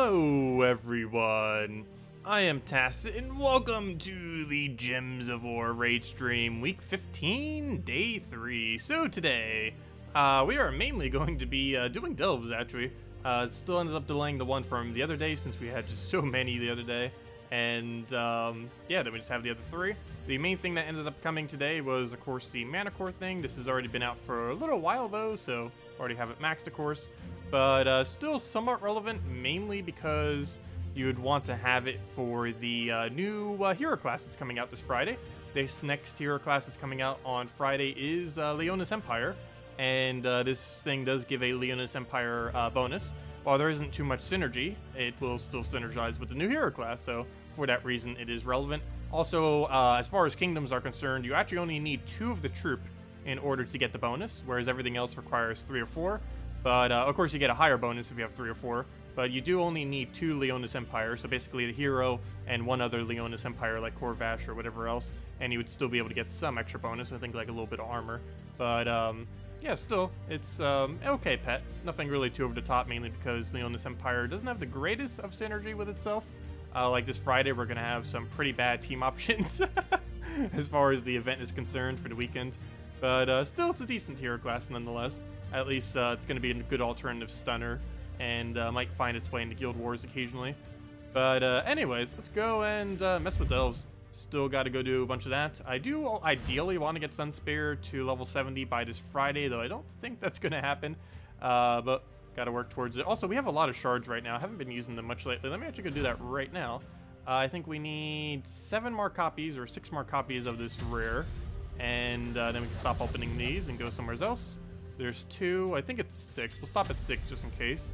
Hello everyone, I am Tacet and welcome to the Gems of War raid stream week 15 day 3. So today we are mainly going to be doing delves actually. Still ended up delaying the one from the other day since we had just so many the other day, and yeah, then we just have the other 3. The main thing that ended up coming today was of course the mana core thing. This has already been out for a little while though, so already have it maxed of course. But still somewhat relevant, mainly because you would want to have it for the new hero class that's coming out this Friday. This next hero class that's coming out on Friday is Leonis Empire, and this thing does give a Leonis Empire bonus. While there isn't too much synergy, it will still synergize with the new hero class, so for that reason it is relevant. Also, as far as kingdoms are concerned, you actually only need 2 of the troop in order to get the bonus, whereas everything else requires 3 or 4. But, of course, you get a higher bonus if you have 3 or 4. But you do only need 2 Leonis Empire, so basically the hero and 1 other Leonis Empire, like Corvash or whatever else, and you would still be able to get some extra bonus, I think like a little bit of armor. But, yeah, still, it's okay pet. Nothing really too over the top, mainly because Leonis Empire doesn't have the greatest of synergy with itself. Like this Friday, we're going to have some pretty bad team options as far as the event is concerned for the weekend. But still, it's a decent hero class nonetheless. At least it's going to be a good alternative stunner, and might find its way into Guild Wars occasionally. But anyways, let's go and mess with elves. Still got to go do a bunch of that. I do ideally want to get Sunspear to level 70 by this Friday, though I don't think that's going to happen. But got to work towards it. Also, we have a lot of shards right now. I haven't been using them much lately. Let me actually go do that right now. I think we need 7 more copies or 6 more copies of this rare. And then we can stop opening these and go somewhere else. So there's 2. I think it's 6. We'll stop at 6 just in case.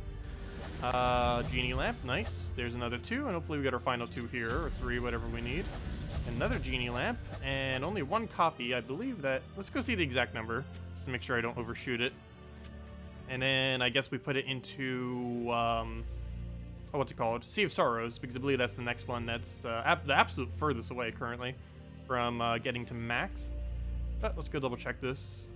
Genie lamp, nice. There's another 2, and hopefully we get our final 2 here, or 3, whatever we need. Another genie lamp, and only 1 copy. I believe that. Let's go see the exact number, just to make sure I don't overshoot it. And then I guess we put it into what's it called? Sea of Sorrows, because I believe that's the next one. That's the absolute furthest away currently from getting to max. But let's go double check this.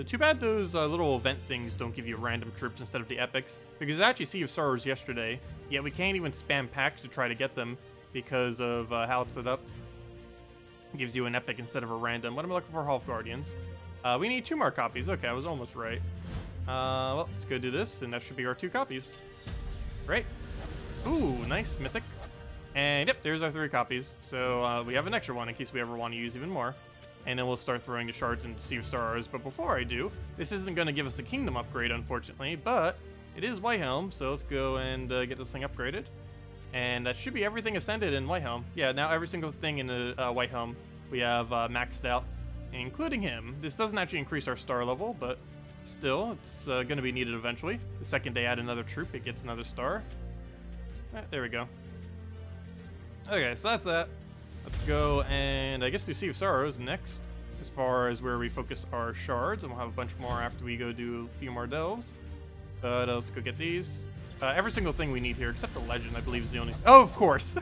Too bad those little event things don't give you random troops instead of the epics, because I actually Sea of Sorrows yesterday, yet we can't even spam packs to try to get them because of how it's set up. It gives you an epic instead of a random. What am I looking for? Half Guardians. We need 2 more copies. Okay, I was almost right. Well, let's go do this, and that should be our 2 copies. Right. Ooh, nice mythic. And yep, there's our 3 copies. So we have an extra one in case we ever want to use even more. And then we'll start throwing the shards into Sea of Sorrows. But before I do, this isn't going to give us a kingdom upgrade, unfortunately, but it is Whitehelm, so let's go and get this thing upgraded. And that should be everything ascended in Whitehelm. Yeah, now every single thing in the Whitehelm we have maxed out, including him. This doesn't actually increase our star level, but still, it's going to be needed eventually. The second they add another troop, it gets another star. There we go. Okay, so that's that. Let's go and I guess do Sea of Sorrows next, as far as where we focus our shards, and we'll have a bunch more after we go do a few more delves. But let's go get these. Every single thing we need here, except the legend, I believe is the only... Oh, of course!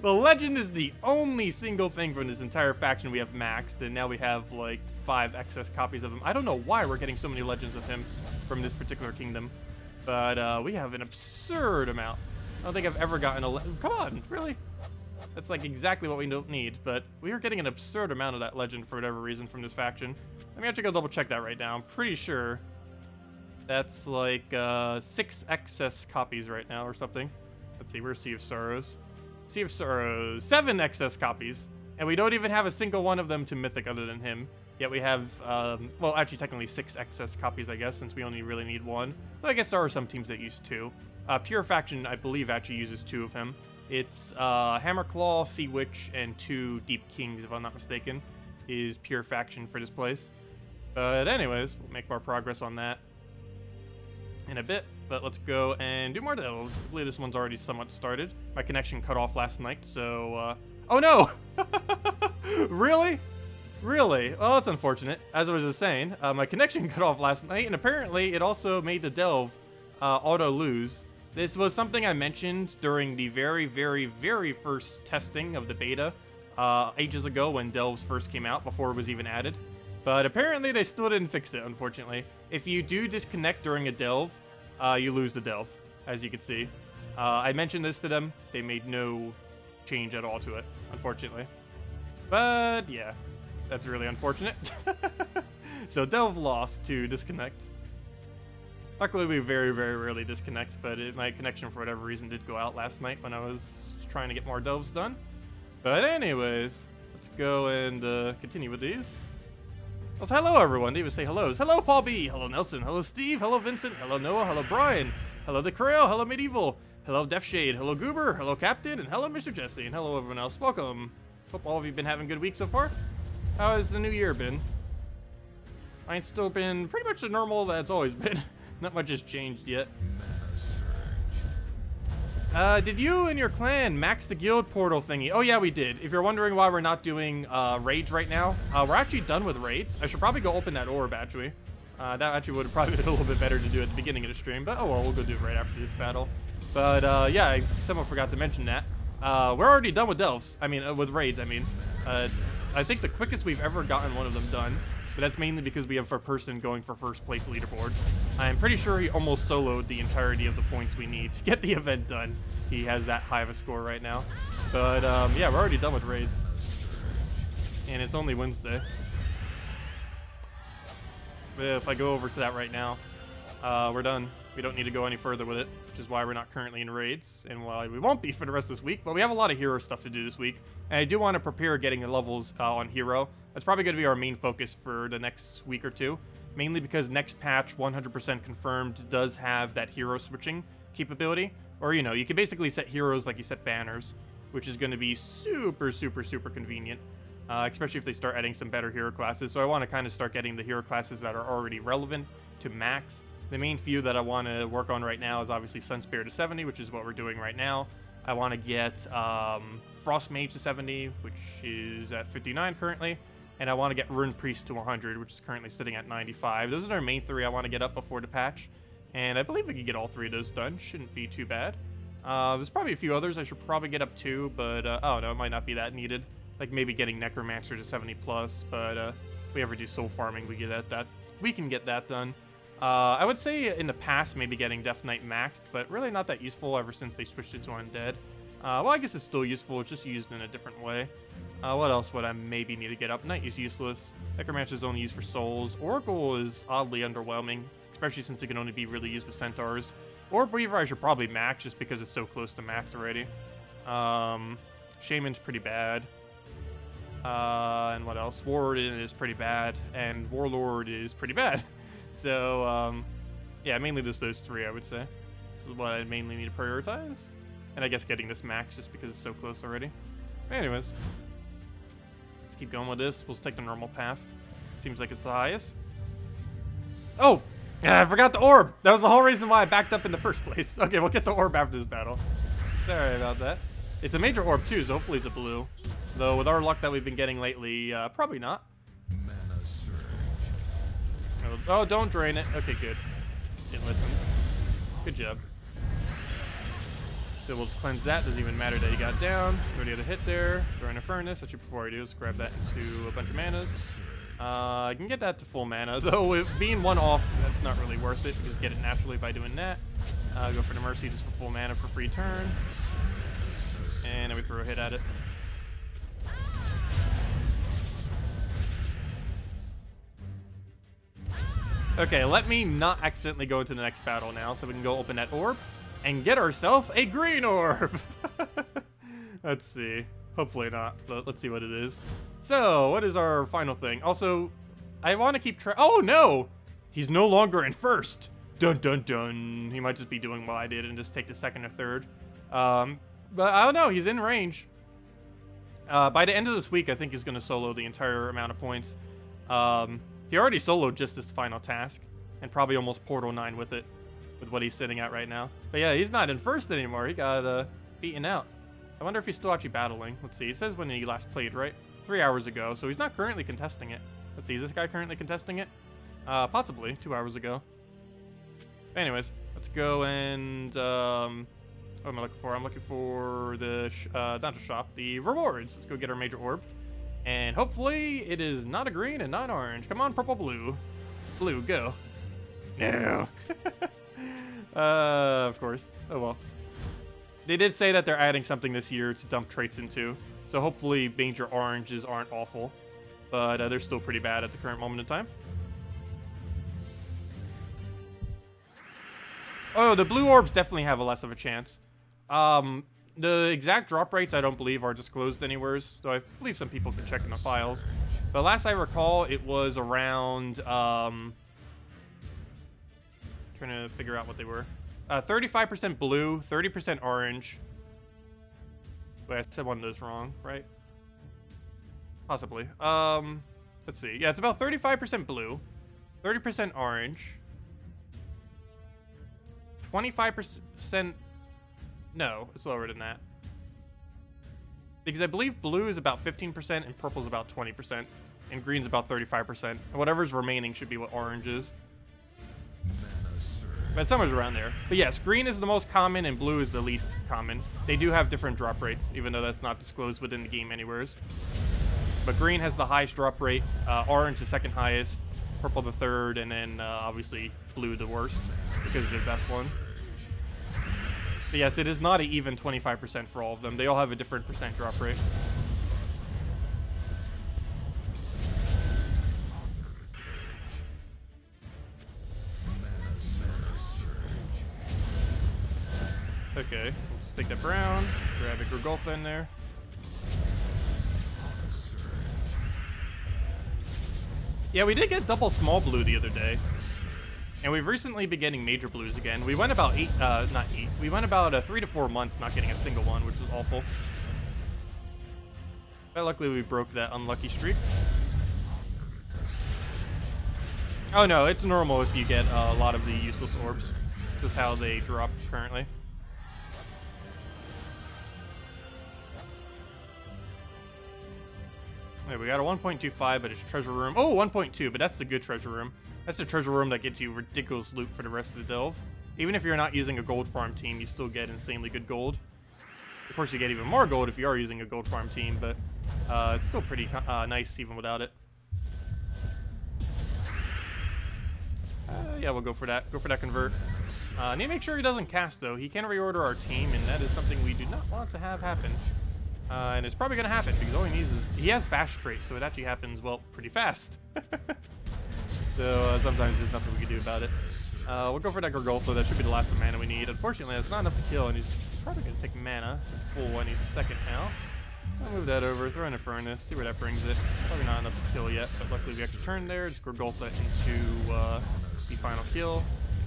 The legend is the only single thing from this entire faction we have maxed, and now we have like 5 excess copies of him. I don't know why we're getting so many legends of him from this particular kingdom, but we have an absurd amount. I don't think I've ever gotten a... Come on, really? That's like exactly what we don't need, but we are getting an absurd amount of that legend for whatever reason from this faction. Let me actually go double check that right now. I'm pretty sure that's like 6 excess copies right now or something. Let's see, where's Sea of Sorrows? Sea of Sorrows, 7 excess copies, and we don't even have a single one of them to Mythic other than him. Yet we have, well, actually technically 6 excess copies, I guess, since we only really need 1. Though I guess there are some teams that use 2. Pure Faction, I believe, actually uses 2 of him. It's Hammerclaw, Sea Witch, and 2 Deep Kings, if I'm not mistaken, is Pure Faction for this place. But anyways, we'll make more progress on that in a bit. But let's go and do more delves. I believe this one's already somewhat started. My connection cut off last night, so... Oh no! Really? Really? Well, that's unfortunate. As I was just saying, my connection cut off last night, and apparently it also made the delve auto-lose. This was something I mentioned during the very, very, very first testing of the beta ages ago when delves first came out, before it was even added. But apparently they still didn't fix it, unfortunately. If you do disconnect during a delve, you lose the delve. as you can see. I mentioned this to them. They made no change at all to it, unfortunately. But yeah, that's really unfortunate. So Delve lost to disconnect. Luckily, we very, very rarely disconnect, but my connection for whatever reason did go out last night when I was trying to get more Delves done. But anyways, let's go and continue with these. Also, hello everyone. Didn't even say hellos. Hello Paul B. Hello Nelson. Hello Steve. Hello Vincent. Hello Noah. Hello Brian. Hello DeCrail. Hello Medieval. Hello Deathshade. Hello Goober. Hello Captain. And hello Mr. Jesse. And hello everyone else. Welcome. Hope all of you have been having a good week so far. How has the new year been? Mine's still been pretty much the normal that it's always been. Not much has changed yet. Did you and your clan max the guild portal thingy? Oh yeah, we did. If you're wondering why we're not doing raids right now, we're actually done with raids. I should probably go open that orb actually. That actually would have probably been a little bit better to do at the beginning of the stream, but oh well, we'll go do it right after this battle. But yeah, I somehow forgot to mention that. We're already done with delves. I mean, with raids, I mean. I think the quickest we've ever gotten one of them done, but that's mainly because we have a person going for first place leaderboard. I'm pretty sure he almost soloed the entirety of the points we need to get the event done. He has that high of a score right now. But yeah, we're already done with raids. And it's only Wednesday. But if I go over to that right now, we're done. We don't need to go any further with it, which is why we're not currently in raids, and why we won't be for the rest of this week. But we have a lot of hero stuff to do this week, and I do want to prepare getting the levels on hero. That's probably going to be our main focus for the next week or two, mainly because next patch, 100% confirmed, does have that hero switching capability. Or, you know, you can basically set heroes like you set banners, which is going to be super, super, super convenient, especially if they start adding some better hero classes. So I want to kind of start getting the hero classes that are already relevant to max. The main few that I want to work on right now is obviously Sunspear to 70, which is what we're doing right now. I want to get Frost Mage to 70, which is at 59 currently. And I want to get Rune Priest to 100, which is currently sitting at 95. Those are our main three I want to get up before the patch. And I believe we can get all three of those done. Shouldn't be too bad. There's probably a few others I should probably get up to, but oh no, it might not be that needed. Like maybe getting Necromancer to 70 plus, but if we ever do soul farming, we can get that done. I would say in the past maybe getting Death Knight maxed, but really not that useful ever since they switched it to Undead. Well, I guess it's still useful, it's just used in a different way. What else would I maybe need to get up? Knight is useless. Necromancer is only used for souls. Oracle is oddly underwhelming, especially since it can only be really used with centaurs. Or Breaver I should probably max just because it's so close to max already. Shaman's pretty bad. And what else? Warden is pretty bad, and Warlord is pretty bad. So, yeah, mainly just those three, I would say. This is what I mainly need to prioritize. And I guess getting this max just because it's so close already. Anyways, let's keep going with this. We'll just take the normal path. Seems like it's the highest. Oh! Yeah, I forgot the orb! That was the whole reason why I backed up in the first place. Okay, we'll get the orb after this battle. Sorry about that. It's a major orb too, so hopefully it's a blue. Though with our luck that we've been getting lately, probably not. Oh, don't drain it. Okay, good. Didn't listen. Good job. So we'll just cleanse that. Doesn't even matter that he got down. Already had a hit there. Throwing a furnace. Actually, before I do, let's grab that into a bunch of manas. I can get that to full mana, though with being one off, that's not really worth it. You just get it naturally by doing that. Go for the Mercy just for full mana for free turn. And then we throw a hit at it. Okay, let me not accidentally go into the next battle now, so we can go open that orb and get ourselves a green orb. Let's see. Hopefully not, but let's see what it is. So, what is our final thing? Also, I want to keep track. Oh no! He's no longer in first. Dun dun dun. He might just be doing what I did and just take the second or third. But I don't know. He's in range. By the end of this week, I think he's going to solo the entire amount of points. He already soloed just this final task, and probably almost Portal 9 with it, with what he's sitting at right now. But yeah, he's not in first anymore. He got beaten out. I wonder if he's still actually battling. Let's see. It says when he last played, right? 3 hours ago, so he's not currently contesting it. Let's see. Is this guy currently contesting it? Possibly. 2 hours ago. Anyways, let's go and... what am I looking for? I'm looking for the dungeon shop, the rewards. Let's go get our major orb. And hopefully it is not a green and not orange. Come on, purple, blue. Blue, go. No. Of course. Oh well. They did say that they're adding something this year to dump traits into, so hopefully major oranges aren't awful, but they're still pretty bad at the current moment in time. Oh, the blue orbs definitely have a less of a chance. The exact drop rates I don't believe are disclosed anywhere, so I believe some people can check in the files. But last I recall, it was around, trying to figure out what they were. 35% blue, 30% orange. Wait, I said one of those wrong, right? Possibly. Let's see. Yeah, it's about 35% blue, 30% orange, 25%... No, it's lower than that. Because I believe blue is about 15% and purple is about 20%. And green's about 35%. And whatever's remaining should be what orange is. But somewhere's around there. But yes, green is the most common and blue is the least common. They do have different drop rates, even though that's not disclosed within the game anywheres. But green has the highest drop rate, orange the second highest, purple the third, and then obviously blue the worst, because it's the best one. But yes, it is not an even 25% for all of them. They all have a different percent drop rate. Okay, let's take that brown, grab a Grigolfa in there. Yeah, we did get double small blue the other day. And we've recently been getting major blues again. We went about we went about 3 to 4 months not getting a single one, which was awful. But luckily we broke that unlucky streak. Oh no, it's normal if you get a lot of the useless orbs. This is how they drop currently. Okay, we got a 1.25, but it's treasure room. Oh, 1.2, but that's the good treasure room. That's the treasure room that gets you ridiculous loot for the rest of the delve. Even if you're not using a gold farm team, you still get insanely good gold. Of course, you get even more gold if you are using a gold farm team, but it's still pretty nice even without it. Yeah, we'll go for that. Go for that convert. Need to make sure he doesn't cast, though. He can reorder our team, and that is something we do not want to have happen. And it's probably going to happen, because all he needs is... He has fast trait, so it actually happens, well, pretty fast. So sometimes there's nothing we can do about it. We'll go for that Grigolfa. That should be the last of mana we need. Unfortunately, that's not enough to kill, and he's probably going to take mana. Full one, he's second now. I'll move that over, throw in a furnace, see where that brings it. Probably not enough to kill yet, but luckily we extra turn there. Just Grigolfa into the final kill.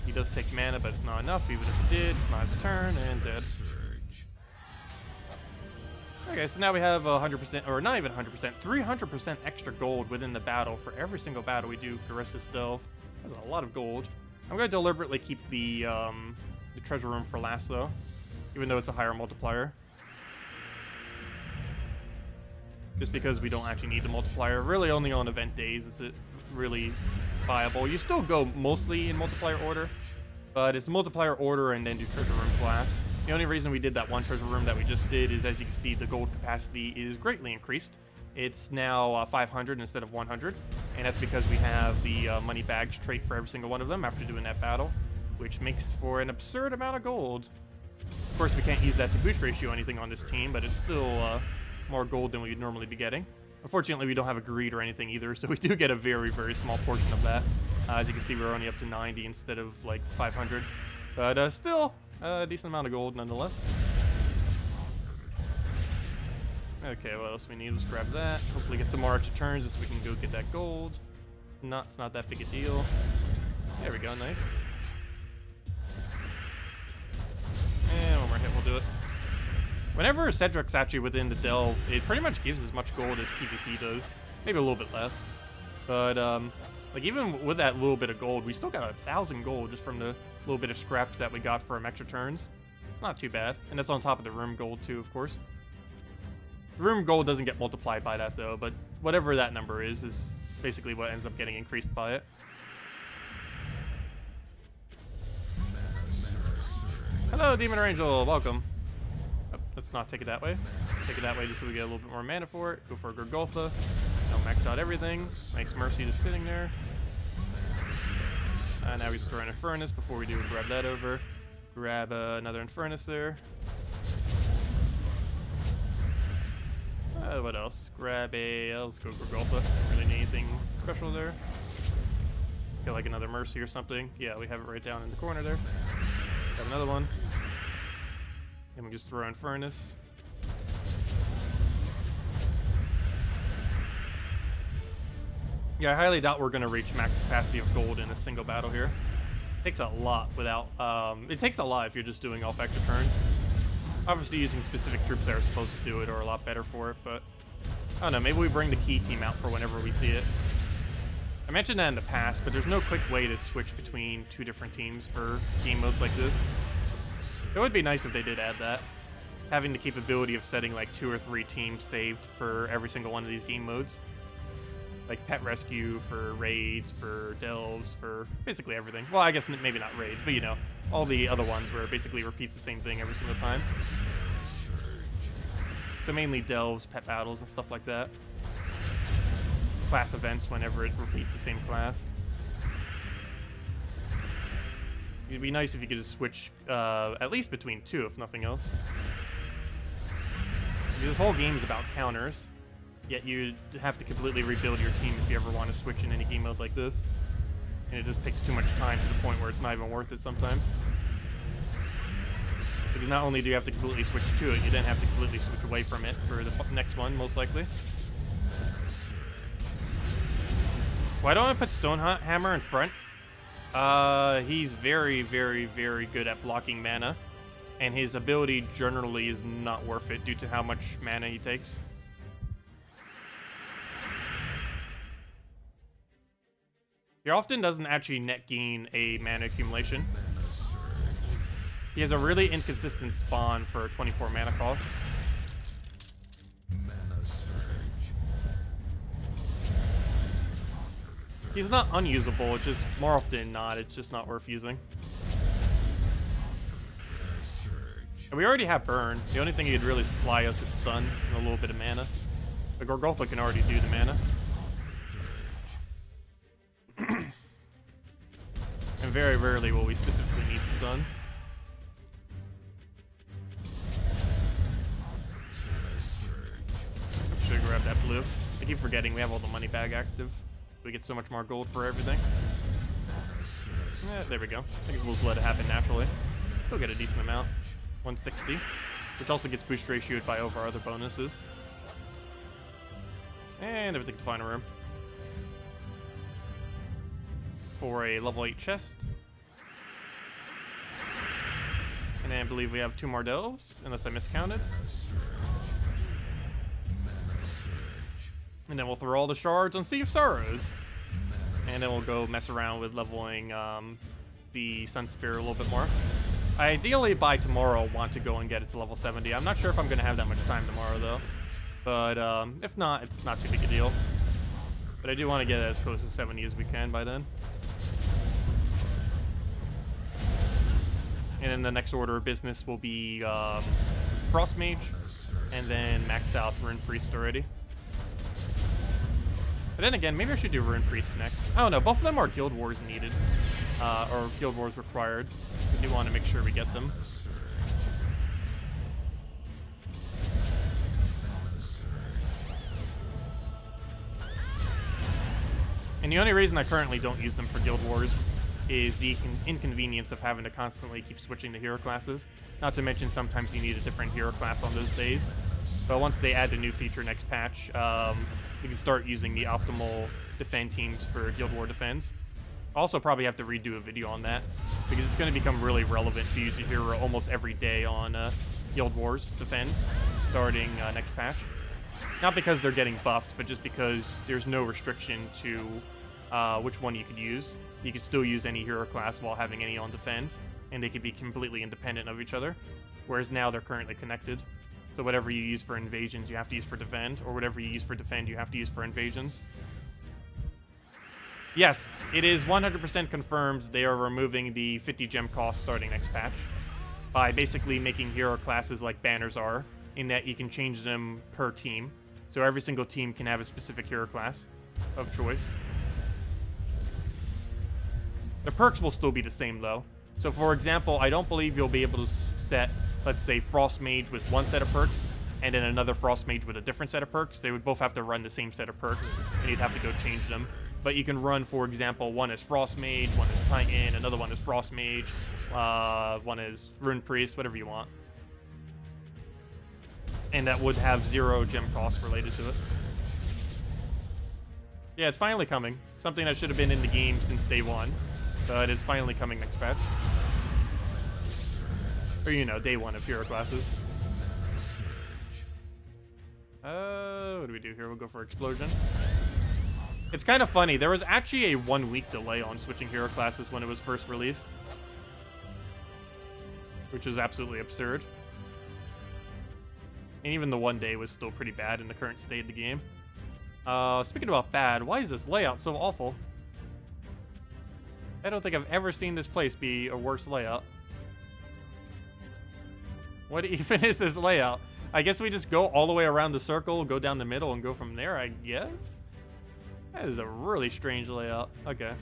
He does take mana, but it's not enough. Even if it did, it's not his turn, and dead. Okay, so now we have 100%, or not even 100%, 300% extra gold within the battle for every single battle we do for the rest of this delve. That's a lot of gold. I'm going to deliberately keep the treasure room for last, though, even though it's a higher multiplier. Just because we don't actually need the multiplier. Really, only on event days is it really viable. You still go mostly in multiplier order, but it's multiplier order and then do treasure rooms last. The only reason we did that one treasure room that we just did is, as you can see, the gold capacity is greatly increased. It's now 500 instead of 100, and that's because we have the money bags trait for every single one of them after doing that battle, which makes for an absurd amount of gold. Of course, we can't use that to boost ratio anything on this team, but it's still more gold than we'd normally be getting. Unfortunately, we don't have a greed or anything either, so we do get a very, very small portion of that. As you can see, we're only up to 90 instead of like 500, but still a decent amount of gold nonetheless. Okay, what else we need? Let's grab that. Hopefully get some more extra turns so we can go get that gold. It's not that big a deal. There we go, nice. And one more hit, we'll do it. Whenever Cedric's actually within the delve, it pretty much gives as much gold as PvP does. Maybe a little bit less. But, like, even with that little bit of gold, we still got 1,000 gold just from the little bit of scraps that we got from extra turns. It's not too bad. And that's on top of the room gold, too, of course. The room gold doesn't get multiplied by that, though, but whatever that number is basically what ends up getting increased by it. Hello, Demon or Angel. Welcome. Oh, let's not take it that way. Take it that way just so we get a little bit more mana for it. Go for a Grigolfa. Don't max out everything. Nice Mercy just sitting there. Now we just throw in a Furnace before we do grab that over. Grab another Infernus there. What else? Grab a... let's go Gorgolfa. Don't really need anything special there. Feel like another Mercy or something. Yeah, we have it right down in the corner there. Have another one. And we just throw Infernus. Yeah, I highly doubt we're going to reach max capacity of gold in a single battle here. It takes a lot without... it takes a lot if you're just doing off extra turns. Obviously using specific troops that are supposed to do it are a lot better for it, but... I don't know, maybe we bring the key team out for whenever we see it. I mentioned that in the past, but there's no quick way to switch between two different teams for game modes like this. It would be nice if they did add that. Having the capability of setting like 2 or 3 teams saved for every single one of these game modes. Like pet rescue, for raids, for delves, for basically everything. Well, I guess maybe not raids, but you know, all the other ones where it basically repeats the same thing every single time. So mainly delves, pet battles, and stuff like that. Class events whenever it repeats the same class. It'd be nice if you could just switch at least between 2, if nothing else. This whole game is about counters. Yet you have to completely rebuild your team if you ever want to switch in any game mode like this. And it just takes too much time to the point where it's not even worth it sometimes. Because not only do you have to completely switch to it, you then have to completely switch away from it for the next one, most likely. Why don't I put Stonehammer in front? He's very, very, very good at blocking mana. And his ability generally is not worth it due to how much mana he takes. He often doesn't actually net gain a mana accumulation. He has a really inconsistent spawn for 24 mana cost. He's not unusable, it's just more often than not, it's just not worth using. And we already have burn. The only thing he'd really supply us is stun and a little bit of mana. The Gorgolfa can already do the mana. And very rarely will we specifically need stun. Should grab that blue. I keep forgetting we have all the money bag active. We get so much more gold for everything. Yeah, there we go. I guess we'll just let it happen naturally. Still get a decent amount. 160. Which also gets boost ratioed by over other bonuses. And everything to final room. For a level 8 chest. And then I believe we have 2 more delves, unless I miscounted. And then we'll throw all the shards on Sea of Sorrows. And then we'll go mess around with leveling the Sunspear a little bit more. I ideally by tomorrow want to go and get it to level 70. I'm not sure if I'm going to have that much time tomorrow though. But if not, it's not too big a deal. But I do want to get it as close to 70 as we can by then. And then the next order of business will be Frost Mage, and then max out Rune Priest already. But then again, maybe I should do Rune Priest next. I don't know, both of them are Guild Wars needed, or Guild Wars required. We do want to make sure we get them. And the only reason I currently don't use them for Guild Wars is the inconvenience of having to constantly keep switching to hero classes. Not to mention sometimes you need a different hero class on those days. But once they add the new feature next patch, you can start using the optimal defend teams for Guild War defense. Also probably have to redo a video on that, because it's going to become really relevant to use a hero almost every day on Guild Wars defense, starting next patch. Not because they're getting buffed, but just because there's no restriction to which one you could use. You could still use any hero class while having any on defend, and they could be completely independent of each other, whereas now they're currently connected. So whatever you use for invasions, you have to use for defend, or whatever you use for defend, you have to use for invasions. Yes, it is 100% confirmed they are removing the 50 gem cost starting next patch by basically making hero classes like banners are, in that you can change them per team. So every single team can have a specific hero class of choice. The perks will still be the same though. So for example, I don't believe you'll be able to set, let's say, Frost Mage with one set of perks, and then another Frost Mage with a different set of perks. They would both have to run the same set of perks, and you'd have to go change them. But you can run, for example, one is Frost Mage, one is Titan, another one is Frost Mage, one is Rune Priest, whatever you want. And that would have 0 gem cost related to it. Yeah, it's finally coming. Something that should have been in the game since day 1, but it's finally coming next patch. Or, you know, day 1 of hero classes. What do we do here? We'll go for Explosion. It's kind of funny. There was actually a 1-week delay on switching hero classes when it was first released, which is absolutely absurd. And even the 1 day was still pretty bad in the current state of the game. Speaking about bad, why is this layout so awful? I don't think I've ever seen this place be a worse layout. What even is this layout? I guess we just go all the way around the circle, go down the middle, and go from there, I guess? That is a really strange layout. Okay.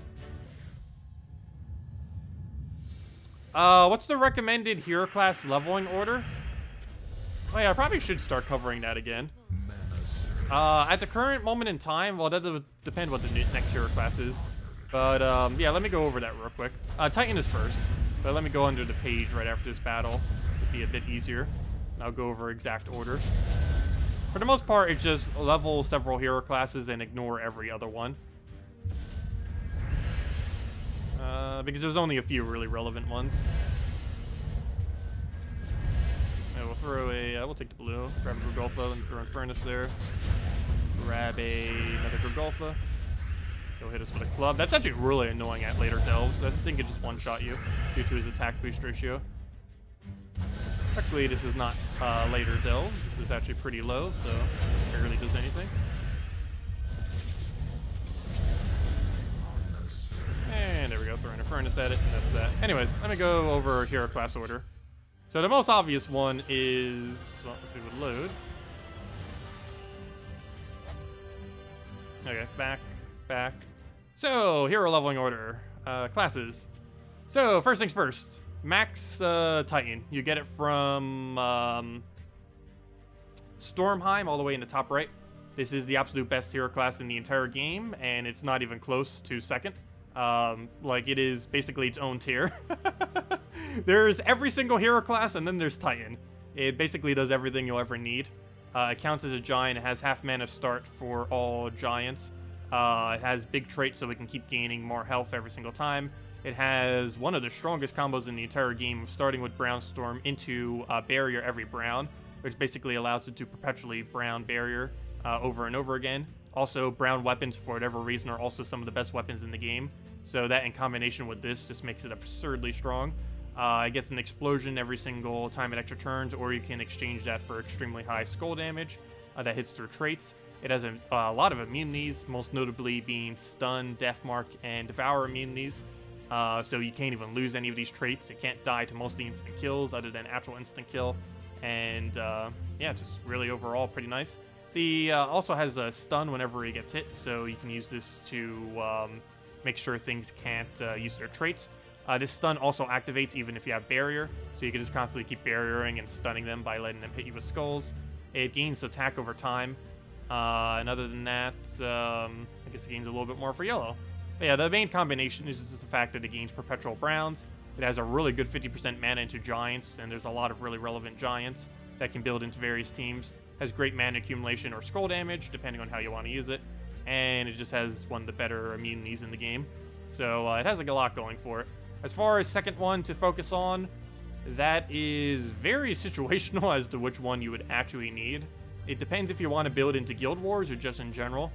What's the recommended hero class leveling order? Oh yeah, I probably should start covering that again. At the current moment in time, well, that would depend what the next hero class is. But, yeah, let me go over that real quick. Titan is first, but let me go under the page right after this battle. It'll be a bit easier. I'll go over exact order. For the most part, it's just level several hero classes and ignore every other one. Because there's only a few really relevant ones. Yeah, we'll throw a, we'll take the blue, grab a Gurgulfa, and throw in Furnace there. Grab another Gurgulfa. Go hit us with a club. That's actually really annoying at later delves. I think it just one-shot you due to his attack boost ratio. Luckily, this is not later delves. This is actually pretty low, so it barely does anything. And there we go, throwing a Furnace at it, and that's that. Anyways, let me go over hero class order. So the most obvious one is, well, if it would load. Okay, back. So, hero leveling order. Classes. So, first things first. Max Titan. You get it from Stormheim all the way in the top right. This is the absolute best hero class in the entire game, and it's not even close to second. Like, it is basically its own tier. There's every single hero class, and then there's Titan. It basically does everything you'll ever need. It counts as a giant. It has half mana start for all giants. It has big traits so it can keep gaining more health every single time. It has one of the strongest combos in the entire game, starting with Brownstorm into Barrier every Brown, which basically allows it to perpetually Brown Barrier over and over again. Also, Brown weapons, for whatever reason, are also some of the best weapons in the game. So that in combination with this just makes it absurdly strong. It gets an explosion every single time it extra turns, or you can exchange that for extremely high skull damage that hits through traits. It has a lot of immunities, most notably being Stun, Death Mark, and Devour immunities. So you can't even lose any of these traits. It can't die to most of the instant kills other than actual instant kill. And yeah, just really overall pretty nice. The also has a stun whenever he gets hit, so you can use this to make sure things can't use their traits. This stun also activates even if you have barrier, so you can just constantly keep barriering and stunning them by letting them hit you with skulls. It gains attack over time, and other than that, I guess it gains a little bit more for yellow. But yeah, the main combination is just the fact that it gains perpetual browns. It has a really good 50% mana into giants, and there's a lot of really relevant giants that can build into various teams. Has great mana accumulation or skull damage, depending on how you want to use it. And it just has one of the better immunities in the game. So it has like a lot going for it. As far as second one to focus on, that is very situational as to which one you would actually need. It depends if you want to build into Guild Wars or just in general.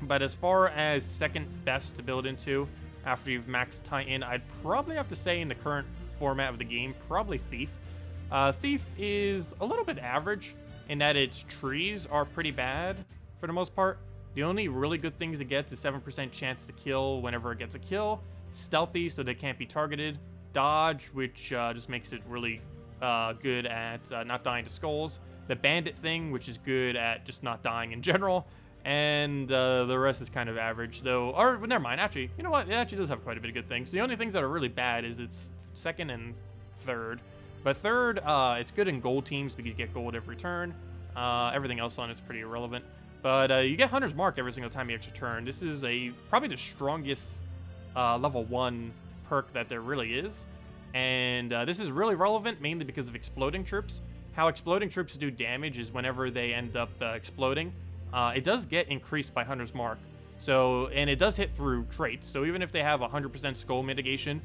But as far as second best to build into, after you've maxed Titan, I'd probably have to say in the current format of the game, probably Thief. Thief is a little bit average in that its trees are pretty bad for the most part. The only really good things it gets is 7% chance to kill whenever it gets a kill. Stealthy, so they can't be targeted. Dodge, which just makes it really good at not dying to skulls. The bandit thing, which is good at just not dying in general. And the rest is kind of average, though. Or, never mind, actually, you know what? It actually does have quite a bit of good things. The only things that are really bad is its second and third. But third, it's good in gold teams because you get gold every turn. Everything else on it's pretty irrelevant. But you get Hunter's Mark every single time you extra turn. This is probably the strongest level 1 perk that there really is. And this is really relevant mainly because of exploding troops. How exploding troops do damage is whenever they end up exploding, it does get increased by Hunter's Mark. So, and it does hit through traits. So even if they have 100% skull mitigation,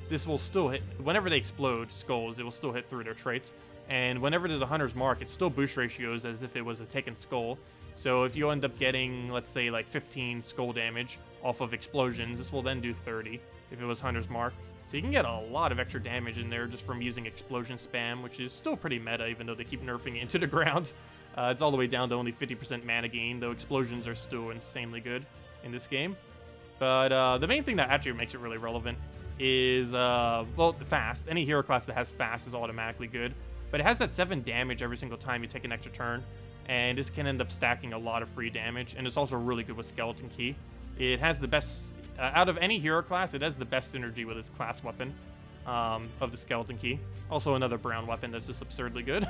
this will still hit, whenever they explode skulls, it will still hit through their traits. And whenever there's a Hunter's Mark, it still boost ratios as if it was a taken skull. So if you end up getting, let's say, like 15 skull damage off of explosions, this will then do 30 if it was Hunter's Mark. So you can get a lot of extra damage in there just from using explosion spam, which is still pretty meta, even though they keep nerfing it into the ground. It's all the way down to only 50% mana gain, though explosions are still insanely good in this game. But the main thing that actually makes it really relevant is, well, fast. Any hero class that has fast is automatically good. But it has that 7 damage every single time you take an extra turn. And this can end up stacking a lot of free damage. And it's also really good with Skeleton Key. It has the best, out of any hero class, it has the best synergy with its class weapon of the Skeleton Key. Also another brown weapon that's just absurdly good.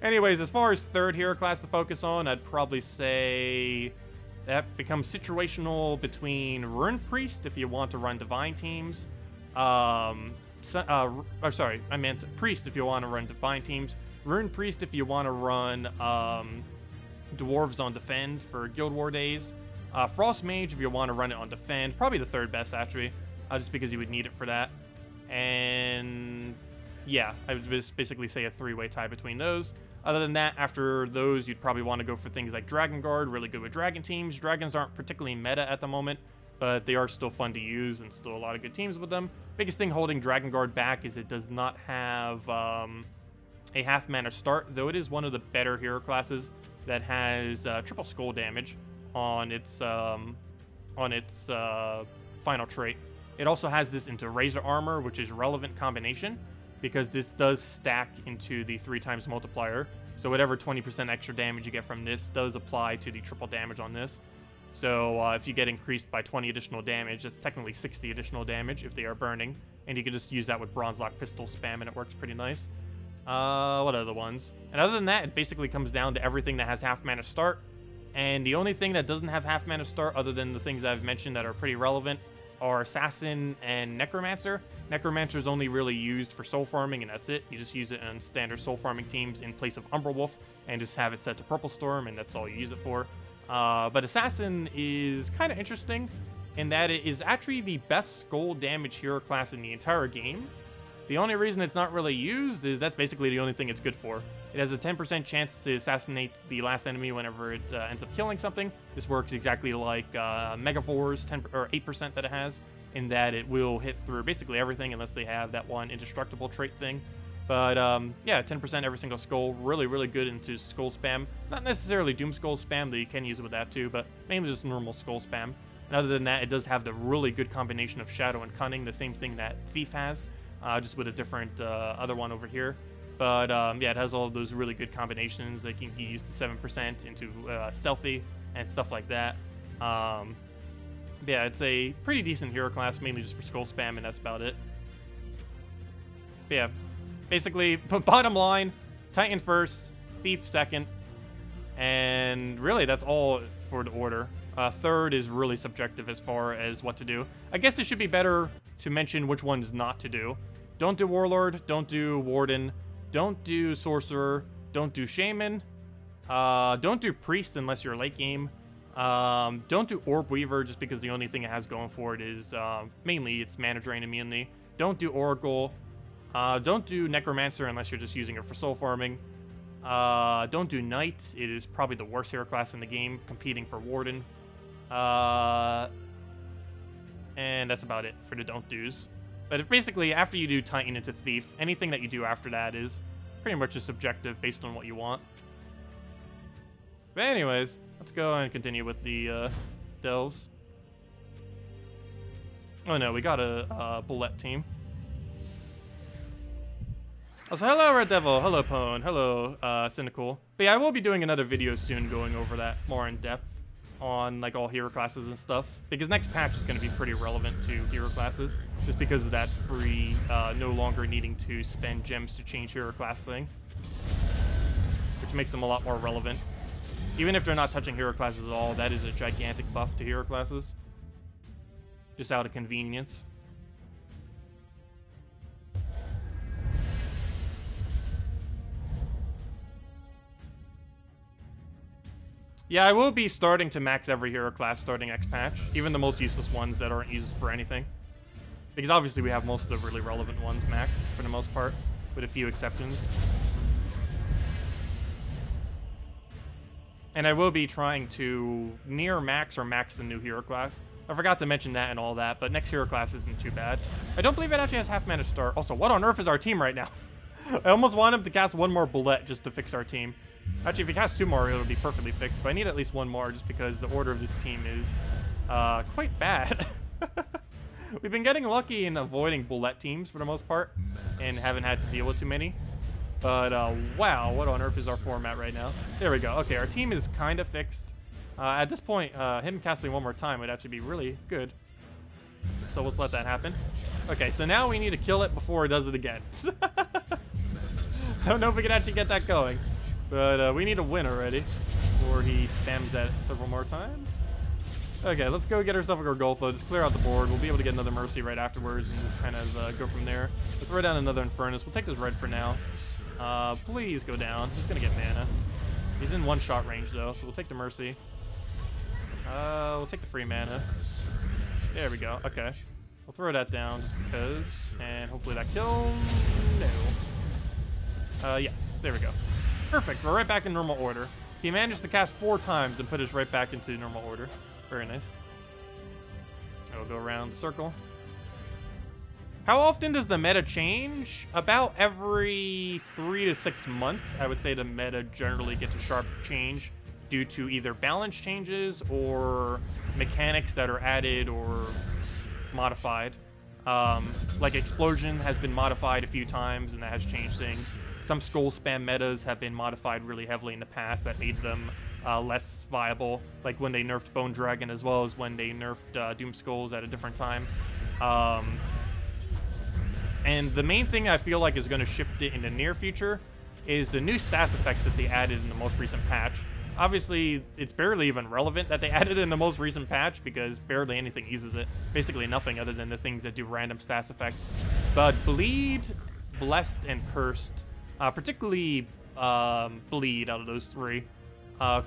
Anyways, as far as third hero class to focus on, I'd probably say that becomes situational between Rune Priest if you want to run Divine teams. Sorry, I meant Priest if you want to run Divine teams. Rune Priest if you want to run Dwarves on Defend for Guild War days. Frost Mage if you want to run it on Defend. Probably the third best, actually, just because you would need it for that. And yeah, I would just basically say a 3-way tie between those. Other than that, after those, you'd probably want to go for things like Dragon Guard, really good with Dragon teams. Dragons aren't particularly meta at the moment, but they are still fun to use and still a lot of good teams with them. Biggest thing holding Dragon Guard back is it does not have a half mana start, though it is one of the better hero classes that has triple skull damage on its final trait. It also has this into Razor Armor, which is relevant combination because this does stack into the 3x multiplier. So whatever 20% extra damage you get from this does apply to the triple damage on this. So if you get increased by 20 additional damage, that's technically 60 additional damage if they are burning. And you can just use that with Bronze Lock Pistol spam and it works pretty nice. What other ones? And other than that, it basically comes down to everything that has half mana start. And the only thing that doesn't have half mana start, other than the things I've mentioned that are pretty relevant, are Assassin and Necromancer. Necromancer is only really used for soul farming, and that's it. You just use it on standard soul farming teams in place of Umbra Wolf, and just have it set to Purple Storm, and that's all you use it for. But Assassin is kind of interesting in that it is actually the best skull damage hero class in the entire game. The only reason it's not really used is that's basically the only thing it's good for. It has a 10% chance to assassinate the last enemy whenever it ends up killing something. This works exactly like Megavor's 10 or 8% that it has, in that it will hit through basically everything unless they have that one indestructible trait thing. But yeah, 10% every single skull, really, really good into skull spam. Not necessarily Doom Skull spam, though you can use it with that too, but mainly just normal skull spam. And other than that, it does have the really good combination of Shadow and Cunning, the same thing that Thief has. Just with a different other one over here. But yeah, it has all of those really good combinations. Like you can use the 7% into Stealthy and stuff like that. Yeah, it's a pretty decent hero class, mainly just for skull spam, and that's about it. But yeah, basically, bottom line, Titan first, Thief second, and really that's all for the order. Third is really subjective as far as what to do. I guess it should be better to mention which ones not to do. Don't do Warlord, don't do Warden, don't do Sorcerer, don't do Shaman, don't do Priest unless you're late game, don't do Orb Weaver just because the only thing it has going for it is mainly its mana drain immunity. Don't do Oracle, don't do Necromancer unless you're just using it for soul farming. Don't do Knight, it is probably the worst hero class in the game, competing for Warden. And that's about it for the don't do's. But if basically, after you do Titan into Thief, anything that you do after that is pretty much just subjective based on what you want. But anyways, let's go and continue with the delves. Oh no, we got a bullet team. Also, hello, Red Devil. Hello, Pwn. Hello, Cynical. But yeah, I will be doing another video soon going over that more in depth on like all hero classes and stuff. Because next patch is going to be pretty relevant to hero classes. Just because of that free, no longer needing to spend gems to change hero class thing. Which makes them a lot more relevant. Even if they're not touching hero classes at all, that is a gigantic buff to hero classes. Just out of convenience. Yeah, I will be starting to max every hero class starting X patch, even the most useless ones that aren't used for anything. Because obviously we have most of the really relevant ones maxed, for the most part, with a few exceptions. And I will be trying to near max or max the new hero class. I forgot to mention that and all that, but next hero class isn't too bad. I don't believe it actually has half mana to start. Also, what on earth is our team right now? I almost want him to cast one more bullet just to fix our team. Actually, if he casts 2 more, it'll be perfectly fixed, but I need at least 1 more just because the order of this team is quite bad. We've been getting lucky in avoiding bullet teams for the most part and haven't had to deal with too many. But, wow, what on earth is our format right now? There we go. Okay, our team is kind of fixed. At this point, him casting 1 more time would actually be really good. So let's let that happen. Okay, so now we need to kill it before it does it again. I don't know if we can actually get that going. But we need a win already before he spams that several more times. Okay, let's go get ourselves a Gargolfo. Just clear out the board. We'll be able to get another Mercy right afterwards and just kind of go from there. We'll throw down another Infernus. We'll take this red for now. Please go down. He's going to get mana. He's in 1-shot range, though, so we'll take the Mercy. We'll take the free mana. There we go. Okay. We'll throw that down just because. And hopefully that kills. No. Yes. There we go. Perfect. We're right back in normal order. He managed to cast 4 times and put us right back into normal order. Very nice. I'll go around the circle. How often does the meta change? About every 3 to 6 months, I would say the meta generally gets a sharp change due to either balance changes or mechanics that are added or modified. Like Explosion has been modified a few times and that has changed things. Some skull spam metas have been modified really heavily in the past that made them less viable, like when they nerfed Bone Dragon as well as when they nerfed Doom Skulls at a different time. And the main thing I feel like is going to shift it in the near future is the new stats effects that they added in the most recent patch. Obviously, it's barely even relevant that they added in the most recent patch because barely anything uses it. Basically nothing other than the things that do random stats effects. But Bleed, Blessed, and Cursed, particularly Bleed out of those 3,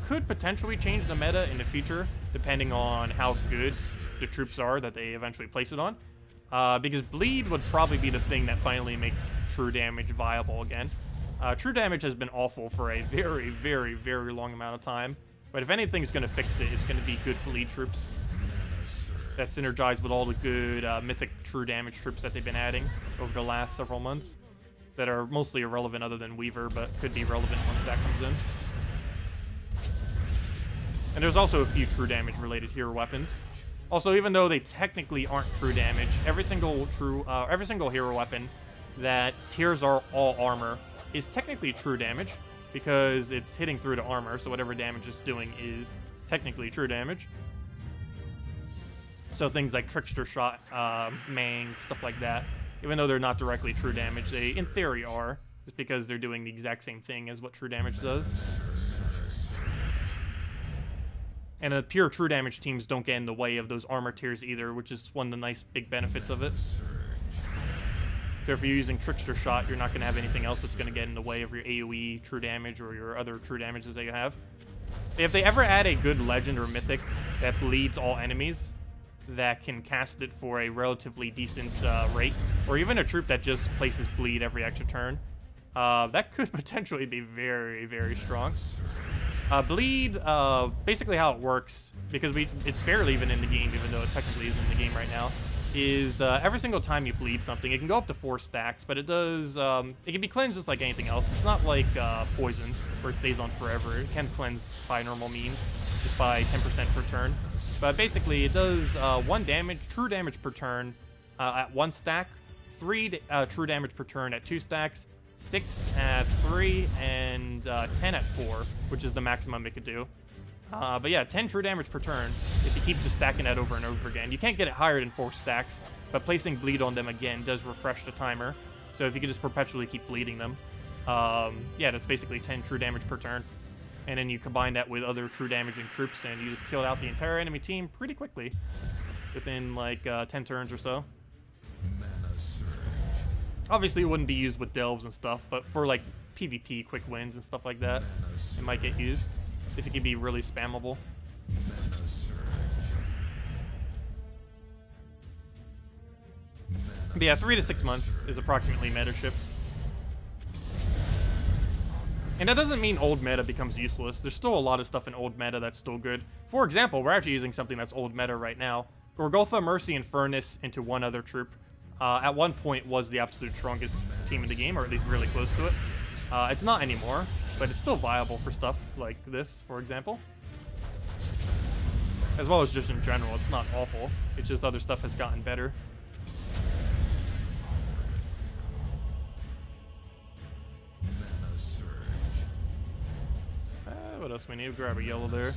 could potentially change the meta in the future, depending on how good the troops are that they eventually place it on. Because Bleed would probably be the thing that finally makes true damage viable again. True damage has been awful for a very, very, very long amount of time. But if anything's going to fix it, it's going to be good Bleed troops that synergize with all the good mythic true damage troops that they've been adding over the last several months. That are mostly irrelevant other than Weaver, but could be relevant once that comes in. And there's also a few true damage related hero weapons. Also, even though they technically aren't true damage, every single hero weapon that tears all armor is technically true damage because it's hitting through the armor, so whatever damage it's doing is technically true damage. So things like Trickster Shot, Mang, stuff like that. Even though they're not directly true damage, they, in theory, are. Just because they're doing the exact same thing as what true damage does. And the pure true damage teams don't get in the way of those armor tiers either, which is one of the nice big benefits of it. So if you're using Trickster Shot, you're not going to have anything else that's going to get in the way of your AoE true damage or your other true damages that you have. If they ever add a good legend or mythic that bleeds all enemies, that can cast it for a relatively decent rate, or even a troop that just places bleed every extra turn, that could potentially be very, very strong. Bleed, basically how it works, because it's barely even in the game, even though it technically is in the game right now, is every single time you bleed something, it can go up to 4 stacks, but it does, it can be cleansed just like anything else. It's not like poison, where it stays on forever. It can cleanse by normal means, just by 10% per turn. But basically, it does 1 damage, true damage per turn at 1 stack, 3 true damage per turn at 2 stacks, 6 at 3, and 10 at 4, which is the maximum it could do. But yeah, 10 true damage per turn if you keep just stacking that over and over again. You can't get it higher than 4 stacks, but placing bleed on them again does refresh the timer. So if you could just perpetually keep bleeding them, yeah, that's basically 10 true damage per turn. And then you combine that with other true damaging troops, and you just killed out the entire enemy team pretty quickly, within like 10 turns or so. Obviously, it wouldn't be used with delves and stuff, but for like PvP quick wins and stuff like that, it might get used if it can be really spammable. But yeah, 3 to 6 months is approximately meta shifts. And that doesn't mean old meta becomes useless. There's still a lot of stuff in old meta that's still good. For example, we're actually using something that's old meta right now. Golgotha, Mercy, and Furnace into one other troop. At one point was the absolute strongest team in the game, or at least really close to it. It's not anymore, but it's still viable for stuff like this, for example. As well as just in general, it's not awful. It's just other stuff has gotten better. What else we need? Grab a yellow there.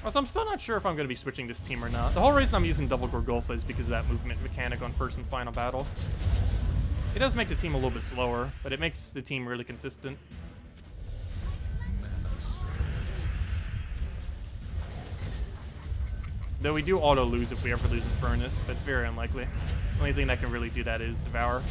Also, I'm still not sure if I'm going to be switching this team or not. The whole reason I'm using double Golgotha is because of that movement mechanic on first and final battle. It does make the team a little bit slower, but it makes the team really consistent. Though we do auto lose if we ever lose in Furnace, but it's very unlikely. The only thing that can really do that is Devour.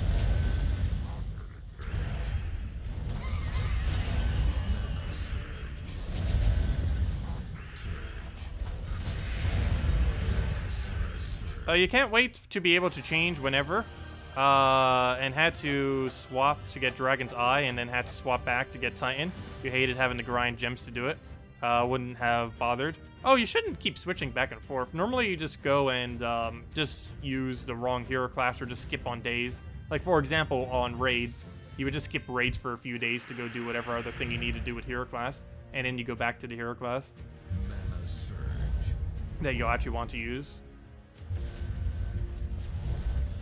You can't wait to be able to change whenever, and had to swap to get Dragon's Eye, and then had to swap back to get Titan. You hated having to grind gems to do it. Wouldn't have bothered. Oh, you shouldn't keep switching back and forth. Normally you just go and just use the wrong hero class or just skip on days. Like, for example, on raids, you would just skip raids for a few days to go do whatever other thing you need to do with hero class, and then you go back to the hero class that you actually want to use.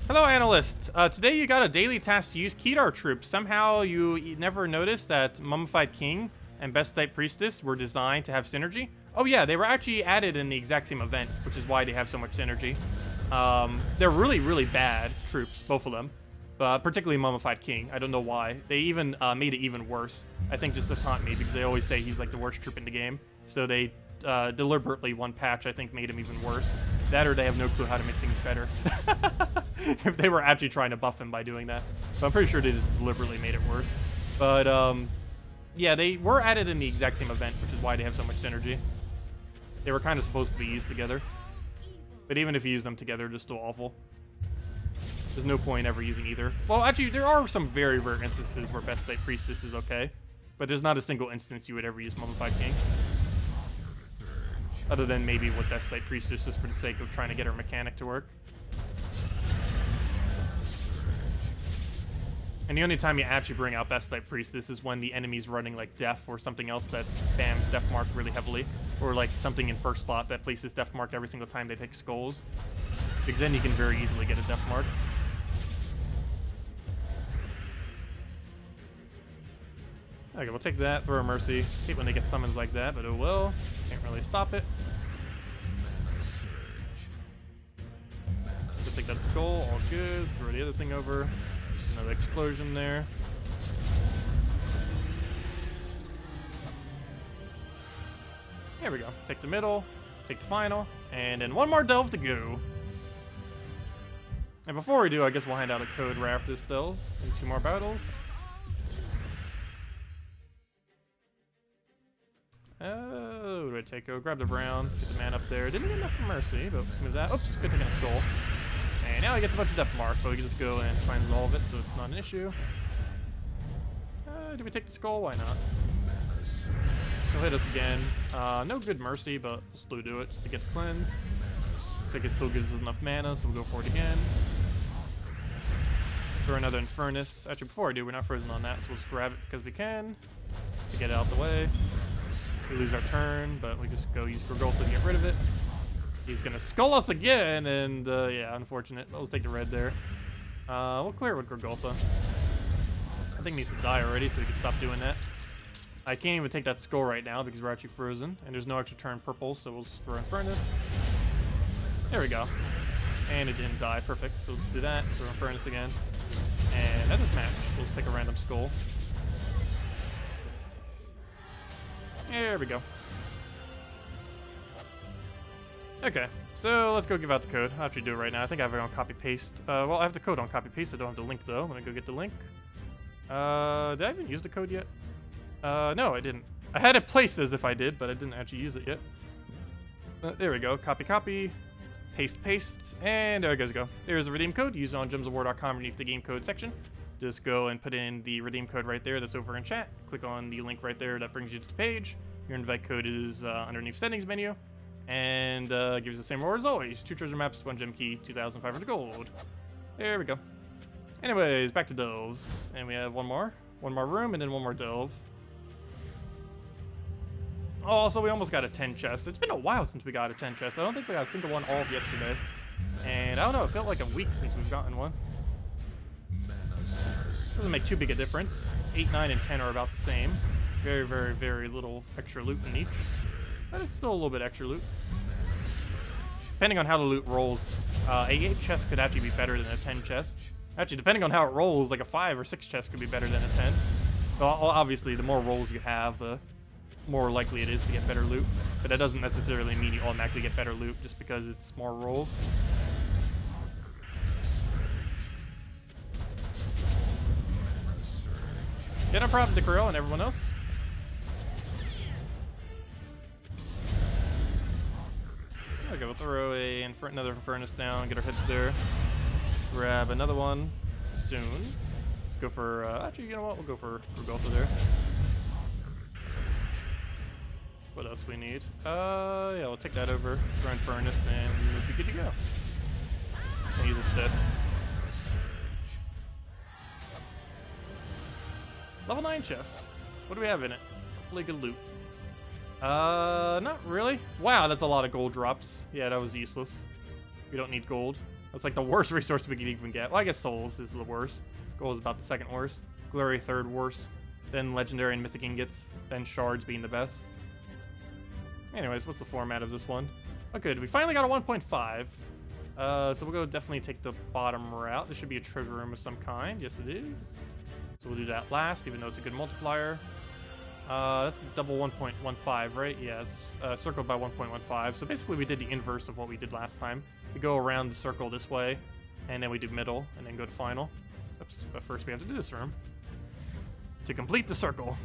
Hello, analyst. Today you got a daily task to use Kedar troops. Somehow you never noticed that Mummified King and Best Type Priestess were designed to have synergy. Oh yeah, they were actually added in the exact same event, which is why they have so much synergy. They're really, really bad troops, both of them. Particularly Mummified King. I don't know why. They even made it even worse. I think just to taunt me, because they always say he's like the worst troop in the game. So they deliberately, one patch, I think, made him even worse. That or they have no clue how to make things better. If they were actually trying to buff him by doing that. But I'm pretty sure they just deliberately made it worse. But, yeah, they were added in the exact same event, which is why they have so much synergy. They were kind of supposed to be used together. But even if you use them together, they're still awful. There's no point ever using either. Well, actually, there are some very rare instances where Best Type Priestess is okay. But there's not a single instance you would ever use Mummified King. Other than maybe with Best Type Priestess, just for the sake of trying to get her mechanic to work. And the only time you actually bring out Best Type Priestess is when the enemy's running like Def or something else that spams Def Mark really heavily. Or like something in first slot that places Def Mark every single time they take skulls. Because then you can very easily get a Def Mark. Okay, we'll take that, throw a Mercy. Hate when they get summons like that, but it will. Can't really stop it. Just take that skull, all good. Throw the other thing over. Another explosion there. There we go. Take the middle, take the final, and then one more delve to go. And before we do, I guess we'll hand out a code right after this delve in 2 more battles. Oh, what do I take? Oh, grab the brown, get the man up there. Didn't get enough for Mercy, but smooth that. Oops, good thing on a skull. And now he gets a bunch of Death Mark, but we can just go and find all of it, so it's not an issue. Do we take the skull? Why not? He'll hit us again. No good Mercy, but we'll still do it just to get the cleanse. Looks like it still gives us enough mana, so we'll go for it again. Throw another Infernus. Actually, before I do, we're not frozen on that, so we'll just grab it because we can. Just to get it out the way. We lose our turn, but we just go use Golgotha to get rid of it. He's gonna skull us again, and yeah, unfortunate. Let's take the red there. We'll clear it with Gorgulfa. I think he needs to die already, so we can stop doing that. I can't even take that skull right now because we're actually frozen, and there's no extra turn purple, so we'll just throw in Furnace. There we go. And it didn't die. Perfect. So let's do that. Throw in Furnace again. And that is match. We'll just take a random skull. There we go. Okay, so let's go give out the code. I'll actually do it right now. I think I have it on copy paste. Well, I have the code on copy paste. I don't have the link though. Let me go get the link. Did I even use the code yet? No, I didn't. I had it placed as if I did, but I didn't actually use it yet. There we go. Copy, copy. Paste, paste. And there it goes. There's the redeem code. Use it on gemsofwar.com underneath the game code section. Just go and put in the redeem code right there that's over in chat. Click on the link right there that brings you to the page. Your invite code is underneath settings menu. And gives the same reward as always. 2 treasure maps, 1 gem key, 2,500 gold. There we go. Anyways, back to delves. And we have one more room, and then one more delve. Oh, also, we almost got a 10 chest. It's been a while since we got a 10 chest. I don't think we got a single one all of yesterday. And I don't know, it felt like a week since we've gotten one. Doesn't make too big a difference. 8, 9, and 10 are about the same. Very, very, very little extra loot in each. But it's still a little bit extra loot. Depending on how the loot rolls, a 8 chest could actually be better than a 10 chest. Actually, depending on how it rolls, like a 5 or 6 chest could be better than a 10. Well, obviously, the more rolls you have, the more likely it is to get better loot. But that doesn't necessarily mean you automatically get better loot just because it's more rolls. Yeah, no problem to Krill and everyone else. Okay, we'll throw another furnace down, get our heads there. Grab another one soon. Let's go for, actually, you know what? We'll go for Gorgulfa there. What else we need? Yeah, we'll take that over, throw in furnace, and we'll be good to go. I'll use a step. Level 9 chest. What do we have in it? Hopefully good loot. Not really. Wow, that's a lot of gold drops. Yeah, that was useless. We don't need gold. That's like the worst resource we could even get. Well, I guess souls is the worst. Gold is about the second worst. Glory third worst. Then legendary and mythic ingots. Then shards being the best. Anyways, what's the format of this one? Oh, good. We finally got a 1.5. So we'll go definitely take the bottom route. This should be a treasure room of some kind. Yes, it is. So we'll do that last, even though it's a good multiplier. That's the double 1.15, right? Yeah, it's circled by 1.15. So basically we did the inverse of what we did last time. We go around the circle this way, and then we do middle, and then go to final. Oops, but first we have to do this room to complete the circle.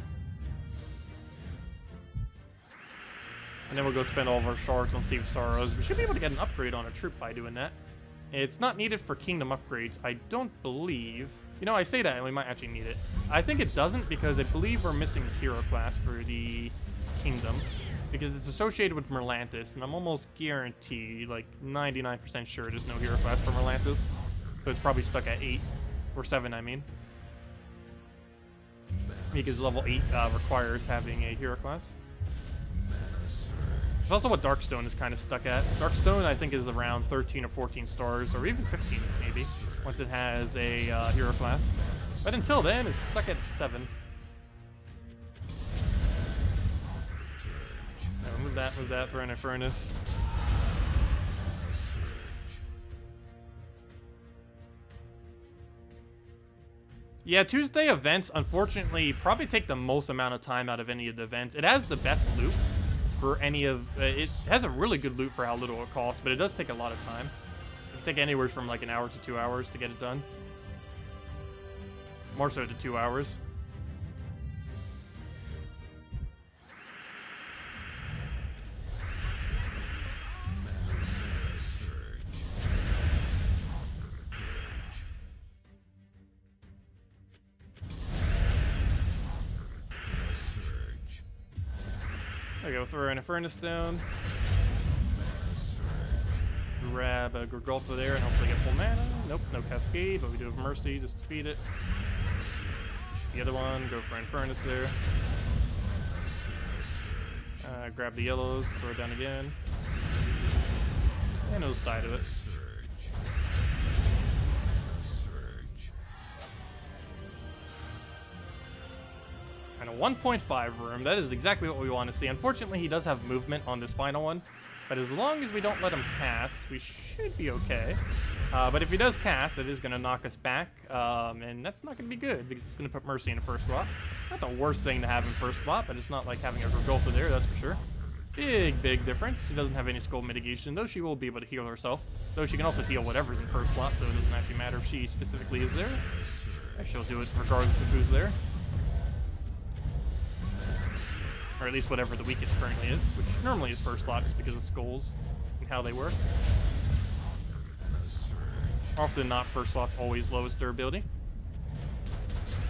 And then we'll go spend all of our shards on Sea of Sorrows. We should be able to get an upgrade on a troop by doing that. It's not needed for kingdom upgrades, I don't believe. You know, I say that and we might actually need it. I think it doesn't because I believe we're missing hero class for the kingdom. Because it's associated with Merlantis, and I'm almost guaranteed, like 99% sure there's no hero class for Merlantis. So it's probably stuck at 8. Or 7, I mean. Because level 8 requires having a hero class. It's also what Darkstone is kind of stuck at. Darkstone, I think, is around 13 or 14 stars, or even 15, maybe, once it has a hero class. But until then, it's stuck at 7. Now, move that, throw in a furnace. Yeah, Tuesday events, unfortunately, probably take the most amount of time out of any of the events. It has the best loot for any of... it has a really good loot for how little it costs, but it does take a lot of time. It can take anywhere from like an hour to 2 hours to get it done. More so to 2 hours. There we go, throw in a furnace down. Grab a Gorgulfa there and hopefully get full mana. Nope, no cascade, but we do have mercy just to feed it. The other one, go for Infernus there. Grab the yellows, throw it down again. And it'll die to it. 1.5 room. That is exactly what we want to see. Unfortunately, he does have movement on this final one. But as long as we don't let him cast, we should be okay. But if he does cast, it is going to knock us back. And that's not going to be good because it's going to put Mercy in the first slot. Not the worst thing to have in first slot, but it's not like having a Golfa there, that's for sure. Big difference. She doesn't have any skull mitigation, though she will be able to heal herself. Though she can also heal whatever's in first slot, so it doesn't actually matter if she specifically is there. She'll do it regardless of who's there. Or at least whatever the weakest currently is, which normally is first slot just because of skulls and how they work. Often not first slot's always lowest durability.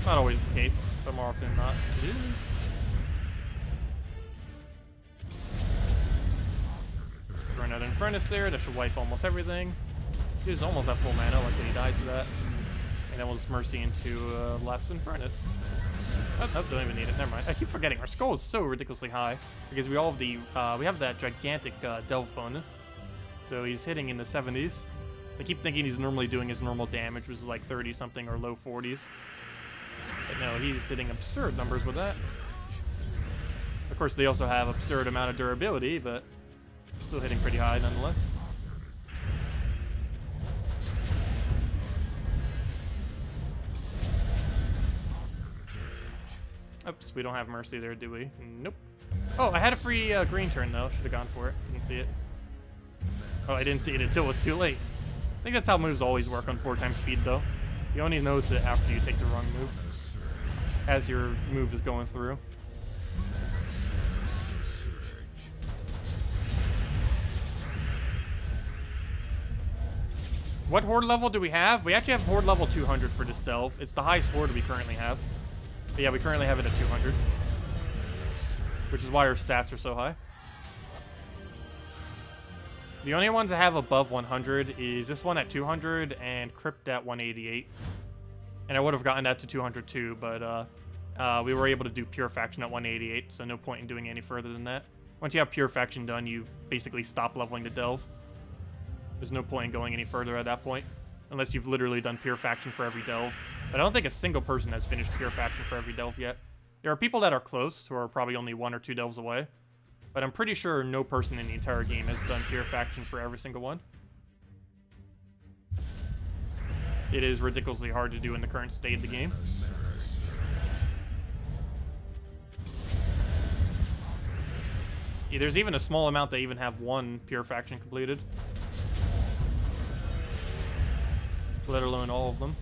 Not always the case, but more often than not it is. Throwing out Infernus there, that should wipe almost everything. He is almost at full mana, luckily he dies to that. And then we'll just Mercy into last Infernus. Oh, don't even need it, never mind. I keep forgetting, our skull is so ridiculously high. Because we all have the, we have that gigantic delve bonus. So he's hitting in the 70s. I keep thinking he's normally doing his normal damage, which is like 30 something or low 40s. But no, he's hitting absurd numbers with that. Of course, they also have absurd amount of durability, but still hitting pretty high nonetheless. Oops, we don't have Mercy there, do we? Nope. Oh, I had a free green turn, though. Should have gone for it. Didn't see it. Oh, I didn't see it until it was too late. I think that's how moves always work on 4x speed, though. You only notice it after you take the wrong move. As your move is going through. What horde level do we have? We actually have horde level 200 for this delve. It's the highest horde we currently have. But yeah, we currently have it at 200. Which is why our stats are so high. The only ones I have above 100 is this one at 200 and Crypt at 188. And I would have gotten that to 200 too, but we were able to do Pure Faction at 188, so no point in doing any further than that. Once you have Pure Faction done, you basically stop leveling the delve. There's no point in going any further at that point, unless you've literally done Pure Faction for every delve. But I don't think a single person has finished Pure Faction for every delve yet. There are people that are close, who are probably only 1 or 2 delves away. But I'm pretty sure no person in the entire game has done Pure Faction for every single one. It is ridiculously hard to do in the current state of the game. Yeah, there's even a small amount that even have 1 Pure Faction completed. Let alone all of them.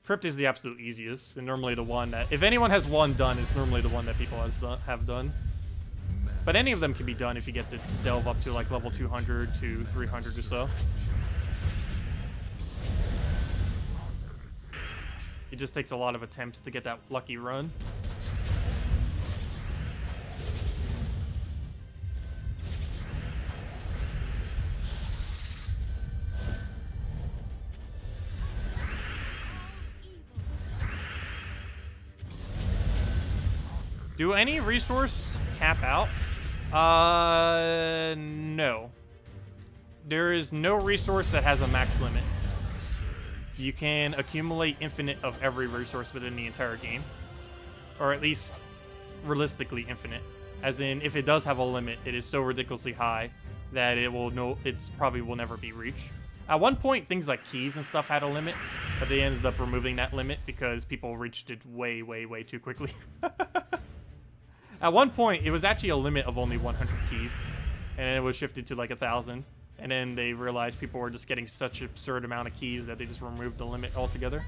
Crypt is the absolute easiest, and normally the one that, if anyone has 1 done, it's normally the one that people have done. But any of them can be done if you get the delve up to like level 200 to 300 or so. It just takes a lot of attempts to get that lucky run. Do any resource cap out? No. There is no resource that has a max limit. You can accumulate infinite of every resource within the entire game. Or at least realistically infinite. As in, if it does have a limit, it is so ridiculously high that it's probably will never be reached. At one point, things like keys and stuff had a limit, but they ended up removing that limit because people reached it way, way, way too quickly. At one point, it was actually a limit of only 100 keys, and it was shifted to like 1,000. And then they realized people were just getting such an absurd amount of keys that they just removed the limit altogether.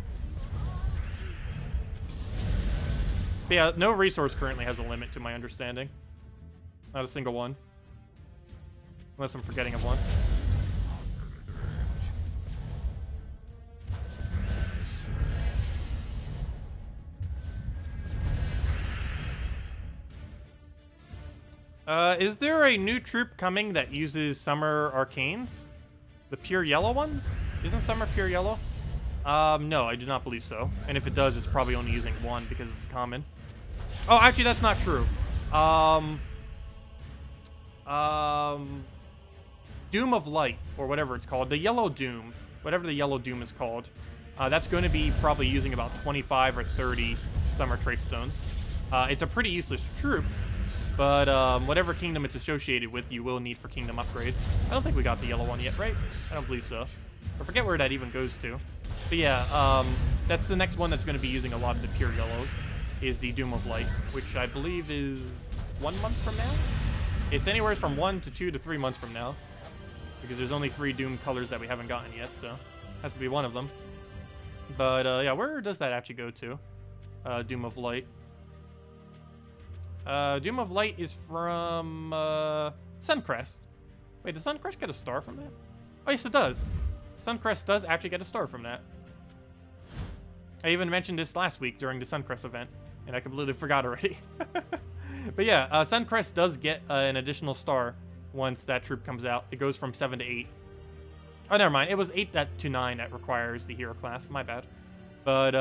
But yeah, no resource currently has a limit to my understanding. Not a single one. Unless I'm forgetting of one. Is there a new troop coming that uses summer arcanes? The pure yellow ones? Isn't summer pure yellow? No, I do not believe so. And if it does, it's probably only using 1 because it's common. Oh, actually, that's not true. Doom of Light, or whatever it's called. The Yellow Doom, whatever the Yellow Doom is called, That's going to be probably using about 25 or 30 summer trait stones. It's a pretty useless troop, but whatever kingdom it's associated with, you will need for kingdom upgrades. I don't think we got the yellow one yet, right? I don't believe so. I forget where that even goes to. But yeah, that's the next one that's going to be using a lot of the pure yellows, is the Doom of Light, which I believe is 1 month from now? It's anywhere from 1 to 2 to 3 months from now, because there's only 3 Doom colors that we haven't gotten yet, so has to be one of them. But yeah, where does that actually go to? Doom of Light. Doom of Light is from Suncrest. Wait, does Suncrest get a star from that? Oh, yes, it does. Suncrest does actually get a star from that. I even mentioned this last week during the Suncrest event, and I completely forgot already. But yeah, Suncrest does get an additional star once that troop comes out. It goes from 7 to 8. Oh, never mind. It was 8 to 9 that requires the hero class. My bad. But,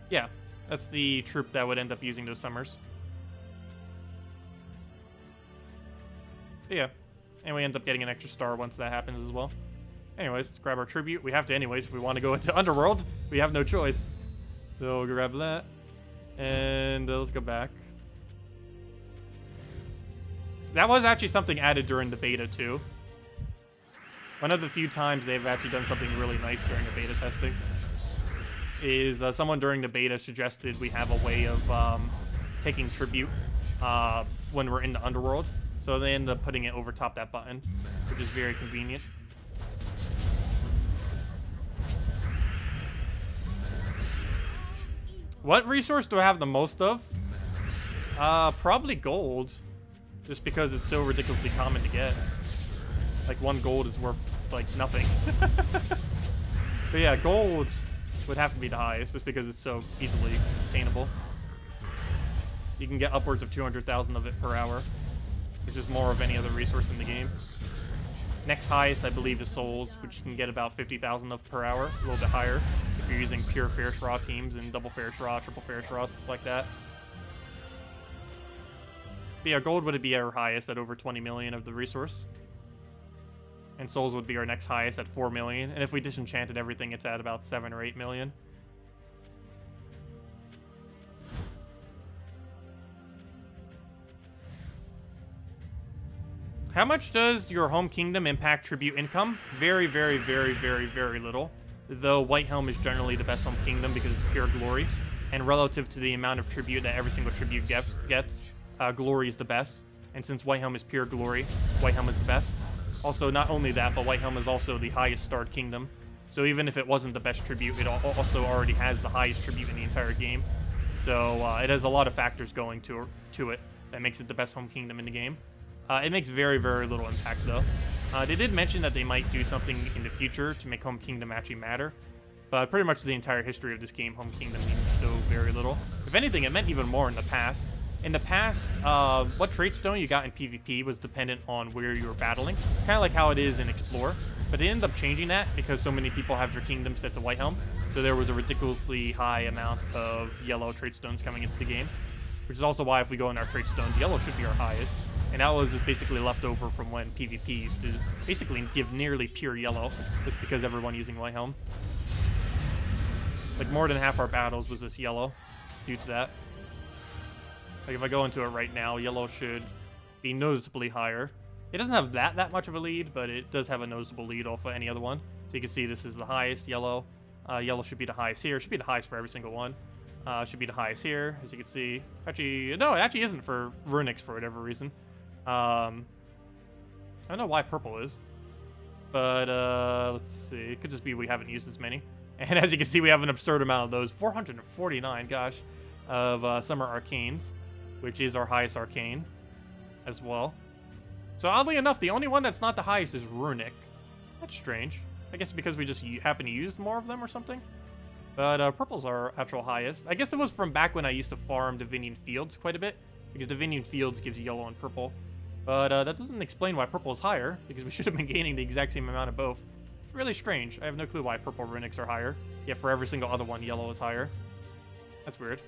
yeah. That's the troop that would end up using those summers. But yeah. And we end up getting an extra star once that happens as well. Anyways, let's grab our tribute. We have to anyways if we want to go into Underworld. We have no choice. So we'll grab that. And let's go back. That was actually something added during the beta too. One of the few times they've actually done something really nice during the beta testing is someone during the beta suggested we have a way of taking tribute when we're in the Underworld. So they end up putting it over top that button, which is very convenient. What resource do I have the most of? Probably gold. Just because it's so ridiculously common to get. Like 1 gold is worth like nothing. But yeah, gold would have to be the highest just because it's so easily attainable. You can get upwards of 200,000 of it per hour, which is more of any other resource in the game. Next highest, I believe, is souls, which you can get about 50,000 of per hour, a little bit higher if you're using pure Ferrous Raw teams and double Ferrous Raw, triple Ferrous Raw, stuff like that. But yeah, gold would be our highest at over 20 million of the resource. And souls would be our next highest at 4 million. And if we disenchanted everything, it's at about 7 or 8 million. How much does your home kingdom impact tribute income? Very, very, very, very, very little. Though White Helm is generally the best home kingdom because it's pure glory. And relative to the amount of tribute that every single tribute gets, glory is the best. And since White Helm is pure glory, White Helm is the best. Also, not only that, but White Helm is also the highest starred kingdom. So even if it wasn't the best tribute, it also already has the highest tribute in the entire game. So it has a lot of factors going to it that makes it the best home kingdom in the game. It makes very, very little impact, though. They did mention that they might do something in the future to make home kingdom actually matter. But pretty much the entire history of this game, home kingdom means so very little. If anything, it meant even more in the past. In the past, what trait stone you got in PvP was dependent on where you were battling. Kind of like how it is in Explore. But they ended up changing that because so many people have their kingdom set to White Helm. So there was a ridiculously high amount of yellow trait stones coming into the game. Which is also why if we go in our trait stones, yellow should be our highest. And that was basically left over from when PvP used to basically give nearly pure yellow. Just because everyone using White Helm. Like more than half our battles was this yellow due to that. Like if I go into it right now, yellow should be noticeably higher. It doesn't have that much of a lead, but it does have a noticeable lead over any other one. So you can see this is the highest yellow. Yellow should be the highest here. It should be the highest for every single one. Should be the highest here, as you can see. Actually, no, it actually isn't for Runix for whatever reason. I don't know why purple is. But let's see. It could just be we haven't used as many. And as you can see, we have an absurd amount of those. 449, gosh, of Summer Arcanes, which is our highest arcane as well. So oddly enough, the only one that's not the highest is Runic. That's strange. I guess because we just happen to use more of them or something. But purple's our actual highest. I guess it was from back when I used to farm Divinian Fields quite a bit, because Divinian Fields gives yellow and purple. But that doesn't explain why purple is higher, because we should have been gaining the exact same amount of both. It's really strange. I have no clue why purple Runics are higher, yet for every single other one, yellow is higher. That's weird.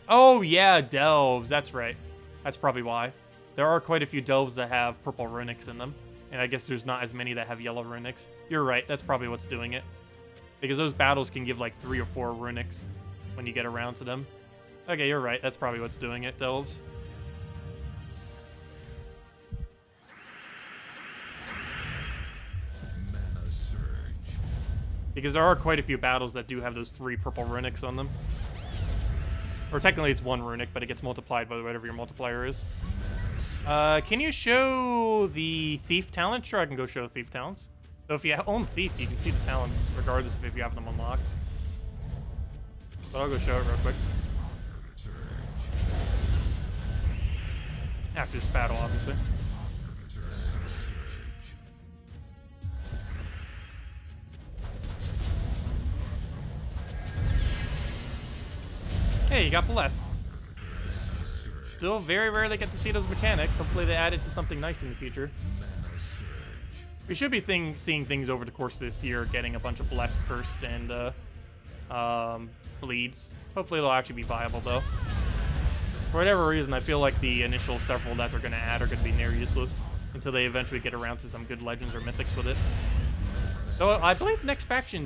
Oh, yeah, Delves. That's right. That's probably why. There are quite a few Delves that have purple Runics in them, and I guess there's not as many that have yellow Runics. You're right. That's probably what's doing it. Because those battles can give like 3 or 4 runics when you get around to them. Okay, you're right. That's probably what's doing it, Delves. Because there are quite a few battles that do have those 3 purple runics on them. Or technically it's 1 runic, but it gets multiplied by whatever your multiplier is. Can you show the Thief talent? Sure, I can go show Thief talents. So if you own Thief, you can see the talents regardless of if you have them unlocked. But I'll go show it real quick. After this battle, obviously. Hey, you got blessed. Still very rarely get to see those mechanics. Hopefully they add it to something nice in the future. We should be seeing things over the course of this year, getting a bunch of blessed, cursed, and bleeds. Hopefully it'll actually be viable, though. For whatever reason, I feel like the initial several that they're going to add are going to be near useless until they eventually get around to some good legends or mythics with it. So I believe next faction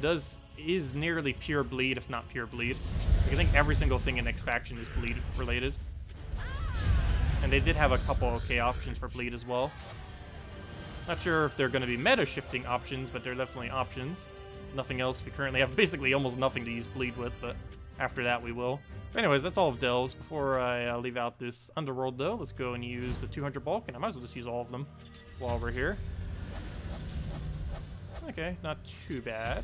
is nearly pure bleed, if not pure bleed. Like, I think every single thing in next faction is bleed related. And they did have a couple okay options for bleed as well. Not sure if they're going to be meta shifting options, but they're definitely options. Nothing else. We currently have basically almost nothing to use bleed with, but after that we will. But anyways, that's all of Delves. Before I leave out this Underworld, though, let's go and use the 200 bulk, and I might as well just use all of them while we're here. Okay, not too bad.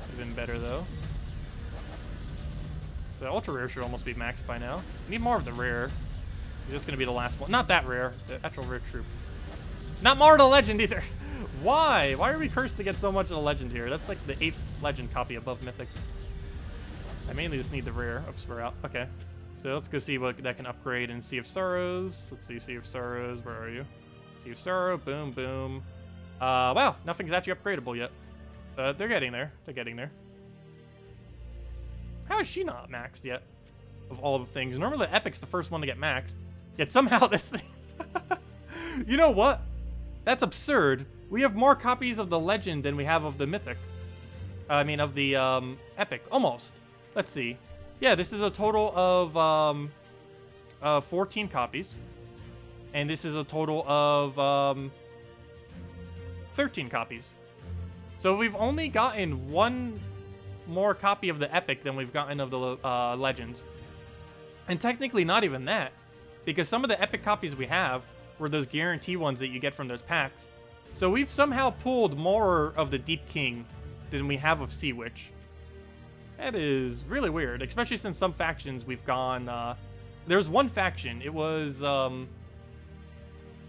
Could have been better, though. So the ultra rare should almost be maxed by now. We need more of the rare. This is going to be the last one. Not that rare. The actual rare troop. Not more of the legend either. Why? Why are we cursed to get so much of the legend here? That's like the 8th legend copy above mythic. I mainly just need the rare. Oops, we're out. Okay. So let's go see what that can upgrade in Sea of Sorrows. Let's see, Sea of Sorrows. Where are you? Sea of Sorrow. Boom, boom. Wow. Nothing's actually upgradable yet. They're getting there. They're getting there. How is she not maxed yet? Of all the things. Normally the Epic's the first one to get maxed. Yet somehow this thing... You know what? That's absurd. We have more copies of the Legend than we have of the Mythic. I mean, of the Epic. Almost. Let's see. Yeah, this is a total of 14 copies. And this is a total of 13 copies. So we've only gotten one more copy of the Epic than we've gotten of the Legend. And technically not even that. Because some of the Epic copies we have were those guarantee ones that you get from those packs. So we've somehow pulled more of the Deep King than we have of Sea Witch. That is really weird, especially since some factions we've gone... There's one faction, it was... what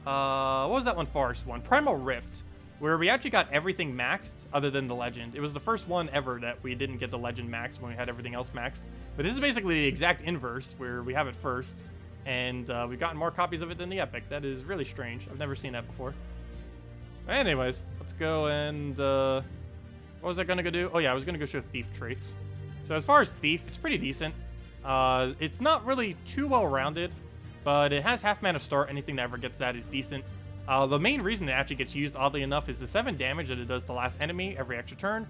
was that one forest one? Primal Rift, where we actually got everything maxed other than the Legend. It was the first one ever that we didn't get the Legend maxed when we had everything else maxed. But this is basically the exact inverse, where we have it first. And we've gotten more copies of it than the Epic. That is really strange. I've never seen that before. Anyways, let's go and... what was I going to go do? Oh yeah, I was going to go show Thief traits. So as far as Thief, it's pretty decent. It's not really too well-rounded, but it has half mana start. Anything that ever gets that is decent. The main reason it actually gets used, oddly enough, is the 7 damage that it does to the last enemy every extra turn.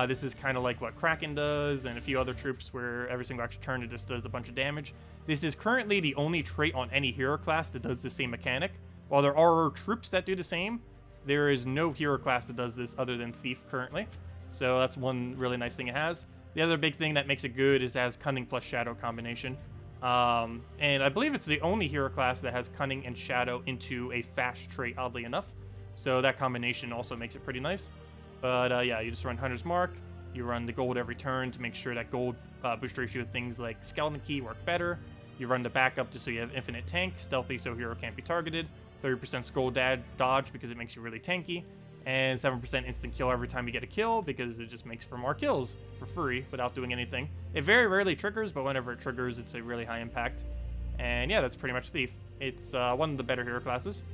This is kind of like what Kraken does and a few other troops where every single extra turn it just does a bunch of damage. This is currently the only trait on any hero class that does the same mechanic. While there are troops that do the same, there is no hero class that does this other than Thief currently. So that's one really nice thing it has. The other big thing that makes it good is it has Cunning plus Shadow combination. And I believe it's the only hero class that has Cunning and Shadow into a fast trait, oddly enough. So that combination also makes it pretty nice. But yeah, you just run Hunter's Mark. You run the gold every turn to make sure that gold boost ratio things like Skeleton Key work better. You run the backup just so you have infinite tank, stealthy so hero can't be targeted, 30% skull dodge because it makes you really tanky, and 7% instant kill every time you get a kill because it just makes for more kills for free without doing anything. It very rarely triggers, but whenever it triggers, it's a really high impact. And yeah, that's pretty much Thief. It's one of the better hero classes.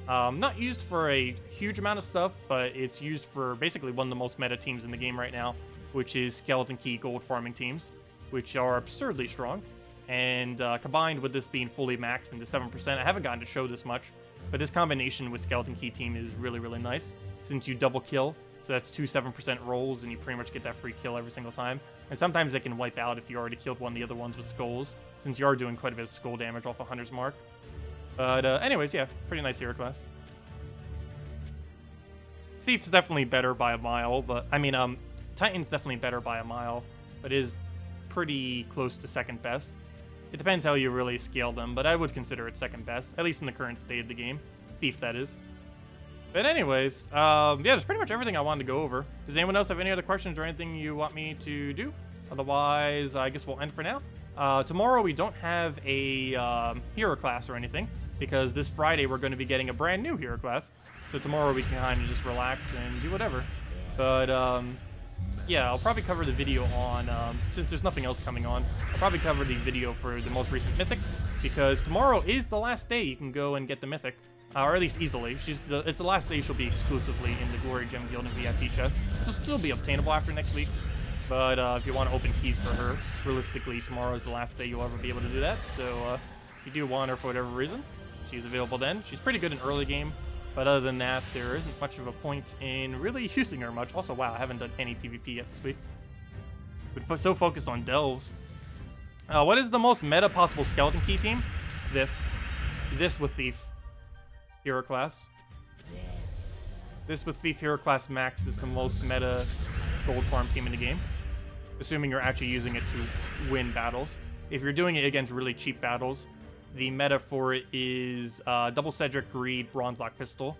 Not used for a huge amount of stuff, but it's used for basically one of the most meta teams in the game right now, which is Skeleton Key gold farming teams, which are absurdly strong. And combined with this being fully maxed into 7%, I haven't gotten to show this much, but this combination with Skeleton Key team is really, really nice. Since you double kill So that's 2 7% rolls, and you pretty much get that free kill every single time. And sometimes they can wipe out if you already killed one of the other ones with skulls, since you are doing quite a bit of skull damage off a Hunter's Mark. But anyways, yeah, pretty nice hero class. Thief's definitely better by a mile, but I mean, Titan's definitely better by a mile, but is pretty close to second best. It depends how you really scale them, but I would consider it second best, at least in the current state of the game. Thief, that is. But anyways, yeah, that's pretty much everything I wanted to go over. Does anyone else have any other questions or anything you want me to do? Otherwise, I guess we'll end for now. Tomorrow we don't have a hero class or anything, because this Friday we're going to be getting a brand new hero class. So tomorrow we can kind of just relax and do whatever. But yeah, I'll probably cover the video on, since there's nothing else coming on, I'll probably cover the video for the most recent Mythic, because tomorrow is the last day you can go and get the Mythic. Or at least easily. It's the last day she'll be exclusively in the Glory Gem Guild and VIP chest. She'll still be obtainable after next week. But if you want to open keys for her, realistically, tomorrow is the last day you'll ever be able to do that. So if you do want her for whatever reason, she's available then. She's pretty good in early game. But other than that, there isn't much of a point in really using her much. Also, wow, I haven't done any PvP yet this week. Been so focused on delves. What is the most meta possible skeleton key team? This with Thief hero class. This with Thief hero class max is the most meta gold farm team in the game, assuming you're actually using it to win battles. If you're doing it against really cheap battles, the meta for it is double Cedric, Greed, Bronze Lock Pistol,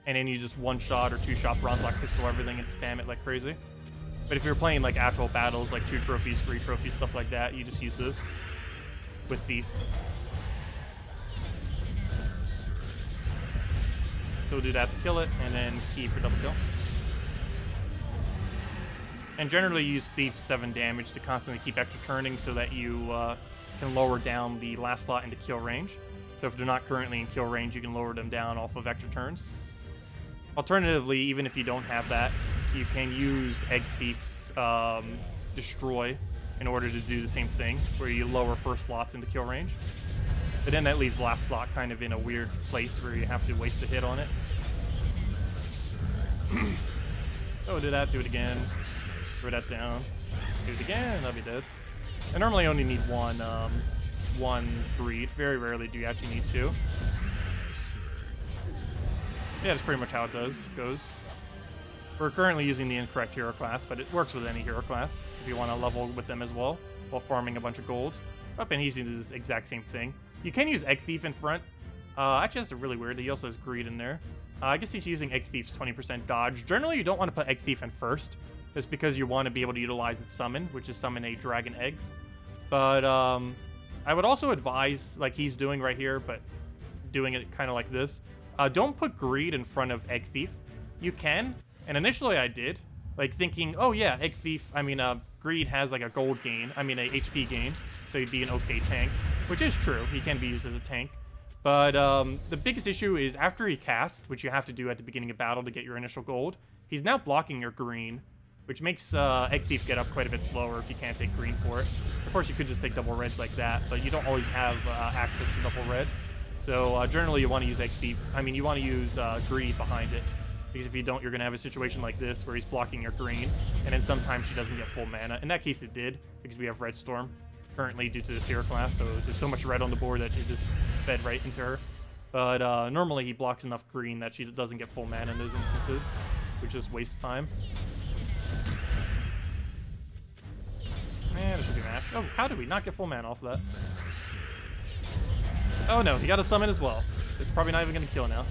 and then you just one-shot or two-shot Bronze Lock Pistol everything and spam it like crazy. But if you're playing like actual battles, like 2 trophies, 3 trophies, stuff like that, you just use this with Thief. So we'll do that to kill it, and then key for double kill. And generally use Thief's 7 damage to constantly keep extra turning so that you can lower down the last slot into kill range. So if they're not currently in kill range, you can lower them down off of extra turns. Alternatively, even if you don't have that, you can use Egg Thief's Destroy in order to do the same thing, where you lower first slots into kill range. But then that leaves last slot kind of in a weird place where you have to waste a hit on it. So do that, do it again. Throw that down. Do it again, and I'll be dead. I normally only need one Greed. Very rarely do you actually need 2. Yeah, that's pretty much how it goes. We're currently using the incorrect hero class, but it works with any hero class if you want to level with them as well, while farming a bunch of gold. Up and he's using this exact same thing. You can use Egg Thief in front. Actually, that's really weird. He also has Greed in there. I guess he's using Egg Thief's 20% dodge. Generally, you don't want to put Egg Thief in first, just because you want to be able to utilize its summon, which is summon a Dragon Eggs. But I would also advise, like he's doing right here, but doing it kind of like this. Don't put Greed in front of Egg Thief. You can, and initially I did, like thinking, oh yeah, Egg Thief, Greed has like a gold gain, a HP gain, so he'd be an okay tank, which is true. He can be used as a tank. But the biggest issue is after he casts, which you have to do at the beginning of battle to get your initial gold, he's now blocking your green, which makes Egg Thief get up quite a bit slower if you can't take green for it. Of course, you could just take double reds like that, but you don't always have access to double red. So generally, you want to use Egg Thief. You want to use Greed behind it, because if you don't, you're going to have a situation like this where he's blocking your green, and then sometimes she doesn't get full mana. In that case, it did, because we have Red Storm currently due to this hero class, so there's so much red on the board that she just fed right into her. But normally he blocks enough green that she doesn't get full mana in those instances, which just wastes time. Man, it should be mashed. Oh, how did we not get full mana off of that? Oh no, he got a summon as well. It's probably not even going to kill now.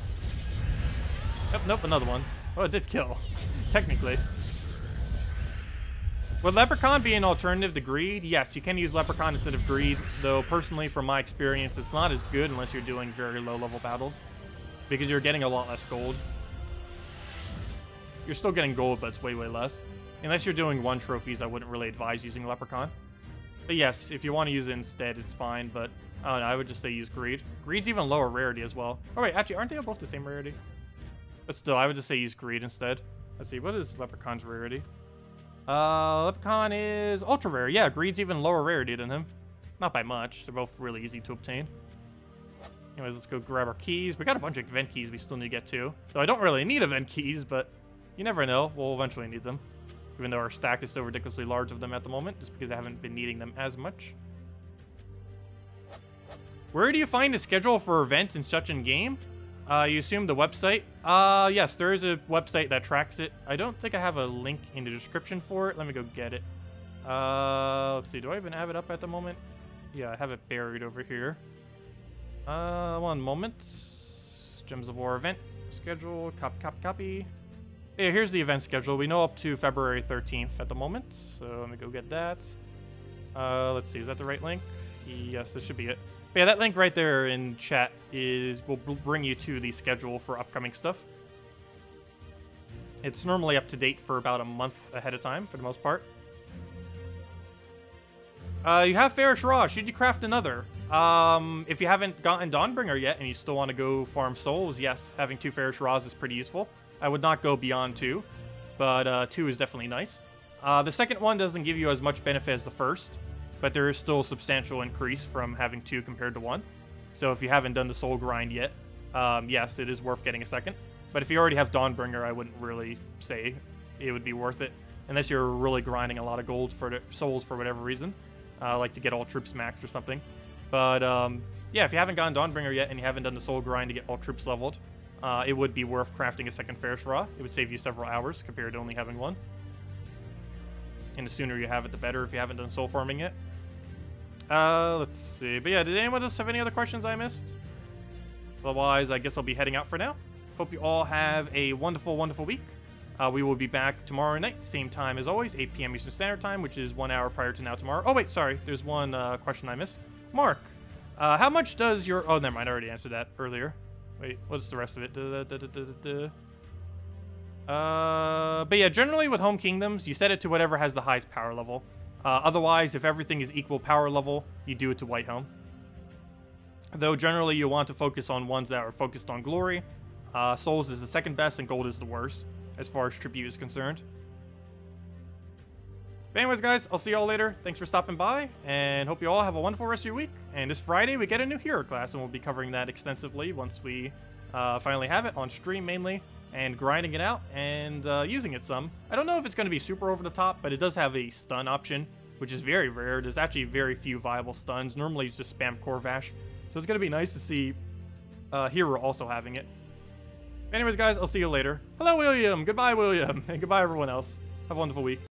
Yep, nope, another one. Oh, it did kill, technically. Would Leprechaun be an alternative to Greed? Yes, you can use Leprechaun instead of Greed, though personally, from my experience, it's not as good unless you're doing very low-level battles, because you're getting a lot less gold. You're still getting gold, but it's way, way less. Unless you're doing 1 trophies, I wouldn't really advise using Leprechaun. But yes, if you want to use it instead, it's fine, but I don't know, I would just say use Greed. Greed's even lower rarity as well. Oh wait, actually, aren't they both the same rarity? But still, I would just say use Greed instead. Let's see, what is Leprechaun's rarity? Leprechaun is ultra rare. Yeah, Greed's even lower rarity than him. Not by much. They're both really easy to obtain. Anyways, let's go grab our keys. We got a bunch of event keys we still need to get to. Though I don't really need event keys, but You never know. We'll eventually need them. Even though our stack is so ridiculously large of them at the moment, just because I haven't been needing them as much. Where do you find a schedule for events in such in game? You assume the website? Yes, there is a website that tracks it. I don't think I have a link in the description for it. Let me go get it. Let's see. Do I even have it up at the moment? Yeah, I have it buried over here. One moment. Gems of War event schedule. Copy. Yeah, here's the event schedule. We know up to February 13th at the moment. So let me go get that. Let's see. Is that the right link? Yes, this should be it. But yeah, that link right there in chat will bring you to the schedule for upcoming stuff. It's normally up to date for about a month ahead of time, for the most part. You have Fairish Raw. Should you craft another? If you haven't gotten Dawnbringer yet and you still want to go farm souls, yes, having 2 Fairish Raws is pretty useful. I would not go beyond 2, but 2 is definitely nice. The second one doesn't give you as much benefit as the first, but there is still a substantial increase from having 2 compared to 1. So if you haven't done the soul grind yet, yes, it is worth getting a second. But if you already have Dawnbringer, I wouldn't really say it would be worth it, unless you're really grinding a lot of gold for the souls for whatever reason, like to get all troops maxed or something. But yeah, if you haven't gotten Dawnbringer yet and you haven't done the soul grind to get all troops leveled, it would be worth crafting a second Fairish Raw. It would save you several hours compared to only having 1. And the sooner you have it, the better if you haven't done soul farming yet. Let's see. But yeah, did anyone else have any other questions I missed? Otherwise, I guess I'll be heading out for now. Hope you all have a wonderful, wonderful week. We will be back tomorrow night, same time as always, 8 p.m. Eastern Standard Time, which is 1 hour prior to now tomorrow. Oh, wait, sorry. There's one question I missed. Mark, how much does your... Oh, never mind. I already answered that earlier. Wait, what's the rest of it? But yeah, generally with home kingdoms, you set it to whatever has the highest power level. Otherwise, if everything is equal power level, you do it to white home. Though generally you want to focus on ones that are focused on glory. Souls is the second best and gold is the worst, as far as tribute is concerned. But anyways, guys, I'll see y'all later. Thanks for stopping by, and hope you all have a wonderful rest of your week. And this Friday, we get a new hero class, and we'll be covering that extensively once we finally have it on stream mainly, and grinding it out and using it some. I don't know if it's going to be super over the top, but it does have a stun option, which is very rare. There's actually very few viable stuns. Normally, it's just spam Corvash. So it's going to be nice to see Hero also having it. Anyways, guys, I'll see you later. Hello, William. Goodbye, William. And goodbye, everyone else. Have a wonderful week.